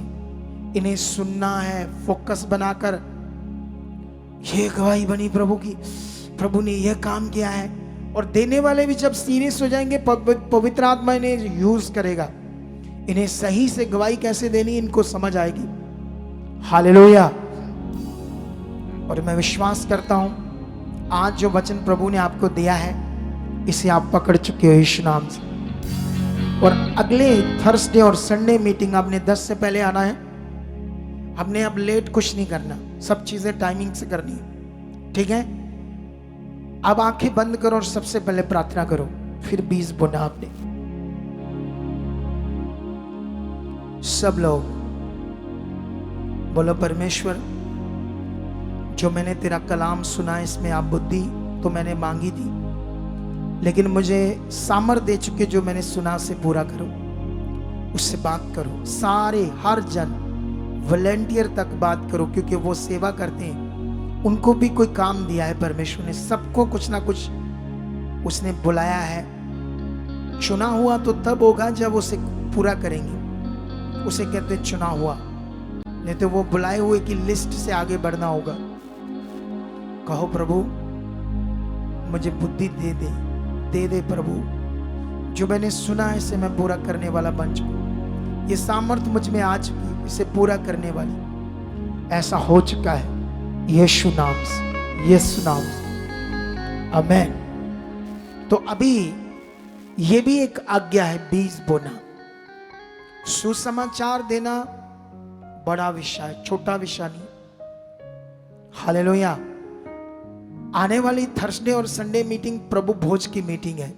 इन्हें सुनना है फोकस बनाकर। ये गवाही बनी प्रभु की, प्रभु ने यह काम किया है, और देने वाले भी जब सीरियस हो जाएंगे, पवित्र आत्मा इन्हें यूज करेगा, इन्हें सही से गवाही कैसे देनी इनको समझ आएगी। हालेलुया। और मैं विश्वास करता हूं आज जो वचन प्रभु ने आपको दिया है इसे आप पकड़ चुके हो यीशु नाम से। और अगले थर्सडे और संडे मीटिंग आपने 10 से पहले आना है। हमने अब लेट कुछ नहीं करना, सब चीजें टाइमिंग से करनी है, ठीक है? अब आंखें बंद करो और सबसे पहले प्रार्थना करो, फिर 20 बोना आपने। सब लोग बोलो, परमेश्वर जो मैंने तेरा कलाम सुना इसमें आप बुद्धि तो मैंने मांगी थी, लेकिन मुझे सामर्थ दे चुके जो मैंने सुना से पूरा करो, उससे बात करो। सारे हर जन वॉलेंटियर तक बात करो, क्योंकि वो सेवा करते हैं, उनको भी कोई काम दिया है परमेश्वर ने, सबको कुछ ना कुछ उसने बुलाया है। चुना हुआ तो तब होगा जब उसे पूरा करेंगे, उसे कहते चुना हुआ। नहीं तो वो बुलाए हुए की लिस्ट से आगे बढ़ना होगा। कहो प्रभु मुझे बुद्धि दे दे प्रभु, जो मैंने सुना है इसे मैं पूरा करने वाला बन चुका। ये सामर्थ मुझ में आ चुकी, इसे पूरा करने वाली। ऐसा हो चुका है यीशु नाम से, यीशु नाम से। आमेन। तो अभी ये भी एक आज्ञा है, बीज बोना, सुसमाचार देना। बड़ा विषय, छोटा विषय नहीं। हालेलुया। आने वाली थर्सडे और संडे मीटिंग प्रभु भोज की मीटिंग है।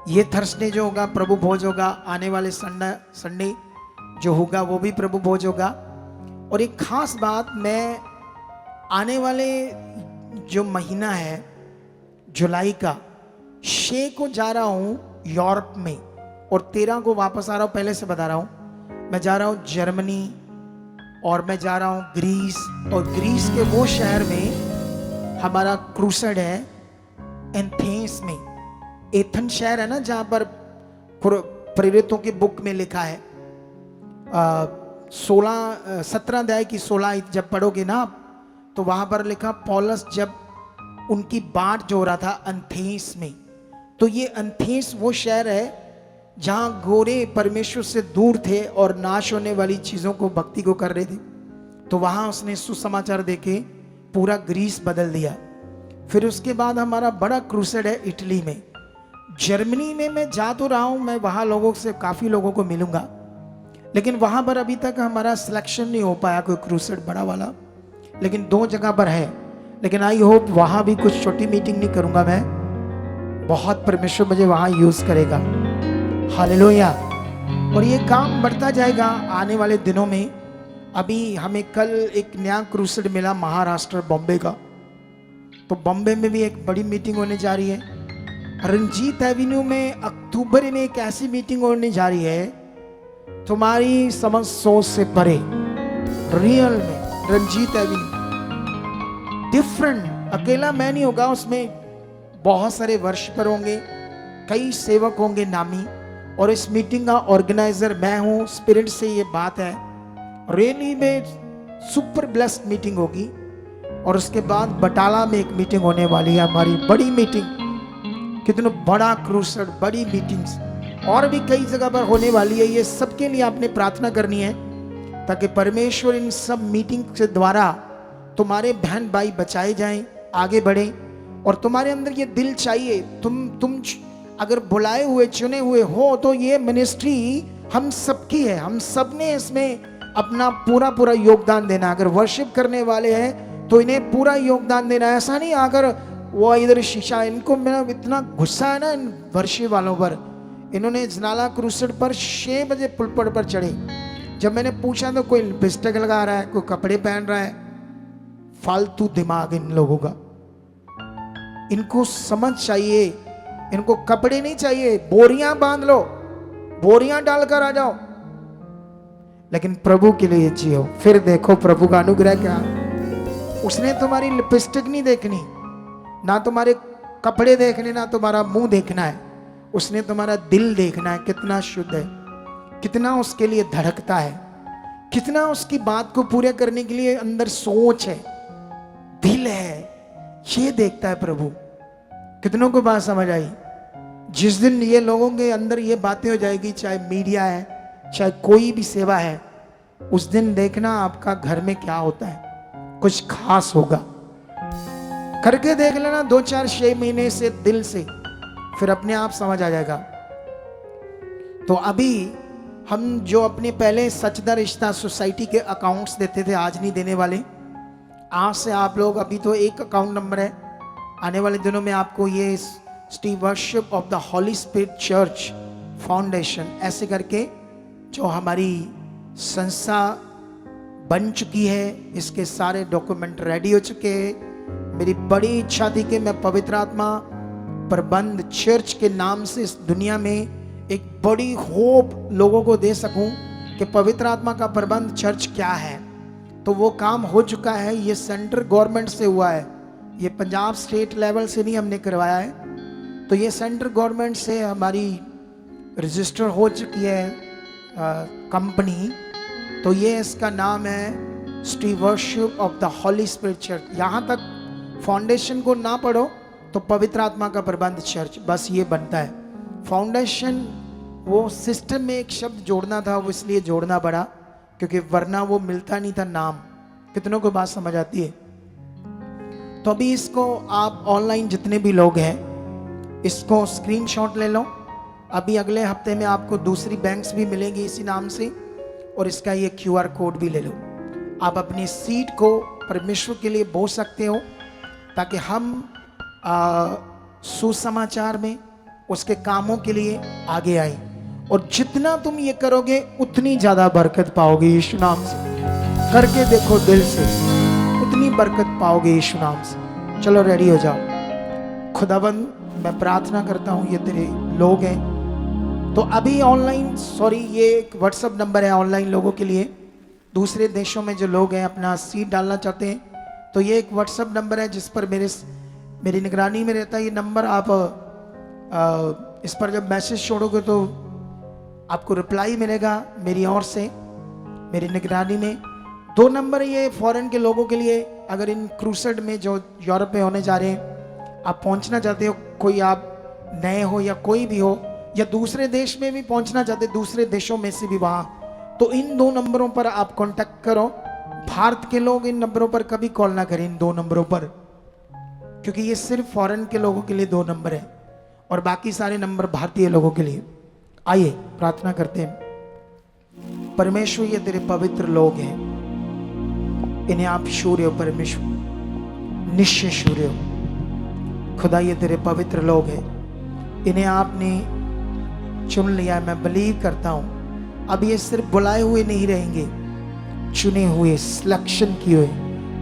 ये थर्सडे जो होगा प्रभु भोज होगा, आने वाले संडे जो होगा वो भी प्रभु भोज होगा। और एक खास बात, मैं आने वाले जो महीना है जुलाई का 6 को जा रहा हूं यूरोप में, और 13 को वापस आ रहा हूं। पहले से बता रहा हूं, मैं जा रहा हूं जर्मनी, और मैं जा रहा हूं ग्रीस। और ग्रीस के वो शहर में हमारा क्रूसेड है, एथेंस में। एथन शहर है ना, जहां पर प्रेरितों की बुक में लिखा है 17 अध्याय की 16 जब पढ़ोगे ना आप, तो वहां पर लिखा पौलुस जब उनकी बाट जो हो रहा था एथेंस में। तो ये एथेंस वो शहर है जहां गोरे परमेश्वर से दूर थे और नाश होने वाली चीजों को, भक्ति को कर रहे थे। तो वहां उसने सुसमाचार देके पूरा ग्रीस बदल दिया। फिर उसके बाद हमारा बड़ा क्रूसेड है इटली में। जर्मनी में मैं जा तो रहा हूं, मैं वहां लोगों से, काफी लोगों को मिलूंगा, लेकिन वहां पर अभी तक हमारा सिलेक्शन नहीं हो पाया कोई क्रूसेड बड़ा वाला। लेकिन 2 जगह पर है। लेकिन आई होप वहां भी कुछ छोटी मीटिंग नहीं करूंगा मैं, बहुत परमेश्वर मुझे वहां यूज करेगा। हालेलुया। और ये काम बढ़ता जाएगा आने वाले दिनों में। अभी हमें कल एक नया क्रूसेड मिला महाराष्ट्र बॉम्बे का, तो बॉम्बे में भी एक बड़ी मीटिंग होने जा रही है। रंजीत एवेन्यू में अक्टूबर में एक ऐसी मीटिंग होने जा रही है तुम्हारी समझ सोच से परे। रियल में रंजीत एवेन्यू डिफरेंट, अकेला मैं नहीं होगा उसमें, बहुत सारे वर्शिपर होंगे, कई सेवक होंगे नामी। और इस मीटिंग का ऑर्गेनाइजर मैं हूं, स्पिरिट से ये बात है। रियली में सुपर ब्लेस्ड मीटिंग होगी। और उसके बाद बटाला में एक मीटिंग होने वाली है, हमारी बड़ी मीटिंग। कितना बड़ा क्रूसेड, बड़ी मीटिंग्स और भी कई जगह पर होने वाली है। ये सबके लिए आपने प्रार्थना करनी है, ताकि परमेश्वर इन सब मीटिंग के द्वारा तुम्हारे बहन भाई बचाए जाएं, आगे बढ़े। और तुम्हारे अंदर ये दिल चाहिए, तुम अगर बुलाए हुए, चुने हुए हो, तो ये मिनिस्ट्री हम सबकी है। हम सब ने इसमें अपना पूरा योगदान देना। अगर वर्शिप करने वाले हैं तो इन्हें पूरा योगदान देना। ऐसा नहीं अगर वो इधर शीशा, इनको मेरा इतना गुस्सा है ना इन वर्शिप वालों पर। इन्होंने जनाला क्रूसेड पर 6 बजे पुलपट पर चढ़े। जब मैंने पूछा तो कोई लिपस्टिक लगा रहा है, कोई कपड़े पहन रहा है। फालतू दिमाग इन लोगों का। इनको समझ चाहिए, इनको कपड़े नहीं चाहिए, बोरियां बांध लो, बोरियां डालकर आ जाओ, लेकिन प्रभु के लिए जियो। फिर देखो प्रभु का अनुग्रह क्या। उसने तुम्हारी लिपस्टिक नहीं देखनी, ना तुम्हारे कपड़े देखने, ना तुम्हारा मुंह देखना है। उसने तुम्हारा दिल देखना है, कितना शुद्ध है, कितना उसके लिए धड़कता है, कितना उसकी बात को पूरे करने के लिए अंदर सोच है, दिल है। ये देखता है प्रभु। कितनों को बात समझ आई? जिस दिन ये लोगों के अंदर ये बातें हो जाएगी, चाहे मीडिया है, चाहे कोई भी सेवा है, उस दिन देखना आपका घर में क्या होता है, कुछ खास होगा। करके देख लेना 2-4-6 महीने से दिल से, फिर अपने आप समझ आ जाएगा। तो अभी हम जो अपने पहले सचदा रिश्ता सोसाइटी के अकाउंट्स देते थे, आज नहीं देने वाले। आज से आप लोग, अभी तो एक अकाउंट नंबर है, आने वाले दिनों में आपको ये स्टी worship of the Holi spirit church foundation ऐसे करके जो हमारी संस्था बन चुकी है, इसके सारे डॉक्यूमेंट रेडी हो चुके हैं। मेरी बड़ी इच्छा थी कि मैं पवित्र आत्मा प्रबंध चर्च के नाम से इस दुनिया में एक बड़ी होप लोगों को दे सकूं कि पवित्र आत्मा का प्रबंध चर्च क्या है। तो वो काम हो चुका है। ये सेंट्रल गवर्नमेंट से हुआ है, ये पंजाब स्टेट लेवल से नहीं हमने करवाया है। तो ये सेंट्रल गवर्नमेंट से हमारी रजिस्टर हो चुकी है कंपनी, तो ये इसका नाम है stewardship of the Holy Spirit church. यहाँ तक फाउंडेशन को ना पढ़ो तो पवित्र आत्मा का प्रबंध चर्च, बस ये बनता है। फाउंडेशन वो सिस्टम में एक शब्द जोड़ना था, वो इसलिए जोड़ना पड़ा क्योंकि वरना वो मिलता नहीं था नाम। कितनों को बात समझ आती है? तो अभी इसको आप ऑनलाइन जितने भी लोग हैं इसको स्क्रीनशॉट ले लो। अभी अगले हफ्ते में आपको दूसरी बैंक्स भी मिलेंगी इसी नाम से, और इसका ये QR कोड भी ले लो। आप अपनी सीट को परमेश्वर के लिए बो सकते हो ताकि हम सुसमाचार में उसके कामों के लिए आगे आए। और जितना तुम ये करोगे उतनी ज़्यादा बरकत पाओगे यीशु नाम से। करके देखो दिल से, उतनी बरकत पाओगे यीशु नाम से। चलो रेडी हो जाओ। खुदाबंद मैं प्रार्थना करता हूँ, ये तेरे लोग हैं तो अभी ऑनलाइन, सॉरी ये एक व्हाट्सएप नंबर है ऑनलाइन लोगों के लिए। दूसरे देशों में जो लोग हैं अपना सीट डालना चाहते हैं तो ये एक व्हाट्सएप नंबर है जिस पर मेरी निगरानी में रहता है ये नंबर। आप इस पर जब मैसेज छोड़ोगे तो आपको रिप्लाई मिलेगा मेरी ओर से, मेरी निगरानी में। 2 नंबर ये फॉरेन के लोगों के लिए, अगर इन क्रूसेड में जो यूरोप में होने जा रहे हैं आप पहुंचना चाहते हो, कोई आप नए हो या कोई भी हो, या दूसरे देश में भी पहुंचना चाहते, दूसरे देशों में से भी वहां, तो इन 2 नंबरों पर आप कांटेक्ट करो। भारत के लोग इन नंबरों पर कभी कॉल ना करें, इन 2 नंबरों पर, क्योंकि ये सिर्फ फॉरेन के लोगों के लिए 2 नंबर है और बाकी सारे नंबर भारतीय लोगों के लिए। आइए प्रार्थना करते हैं। परमेश्वर ये तेरे पवित्र लोग हैं, इन्हें आप शूर्य हो परमेश्वर, निश्चय शूर्य हो खुदा। ये तेरे पवित्र लोग हैं, इन्हें आपने चुन लिया है। मैं बिलीव करता हूं अब ये सिर्फ बुलाए हुए नहीं रहेंगे, चुने हुए, सिलेक्शन किए हुए,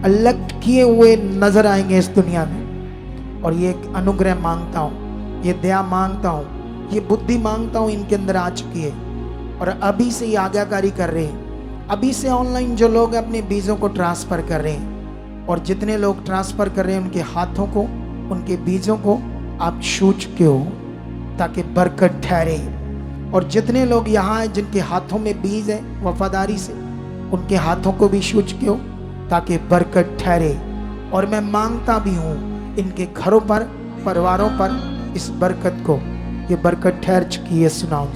अलग किए हुए नजर आएंगे इस दुनिया में। और ये एक अनुग्रह मांगता हूं, ये दया मांगता हूं, ये बुद्धि मांगता हूं, इनके अंदर आ चुकी है और अभी से ये आज्ञाकारी कर रहे हैं। अभी से ऑनलाइन जो लोग अपने बीजों को ट्रांसफर कर रहे हैं, और जितने लोग ट्रांसफर कर रहे हैं उनके हाथों को, उनके बीजों को आप छू चुके हो ताकि बरकत ठहरे। और जितने लोग यहाँ हैं जिनके हाथों में बीज है वफादारी से, उनके हाथों को भी छू चुके हो ताकि बरकत ठहरे। और मैं मांगता भी हूँ इनके घरों पर, परिवारों पर इस बरकत को, ये बरकत ठहर चुकी है सुनाओ।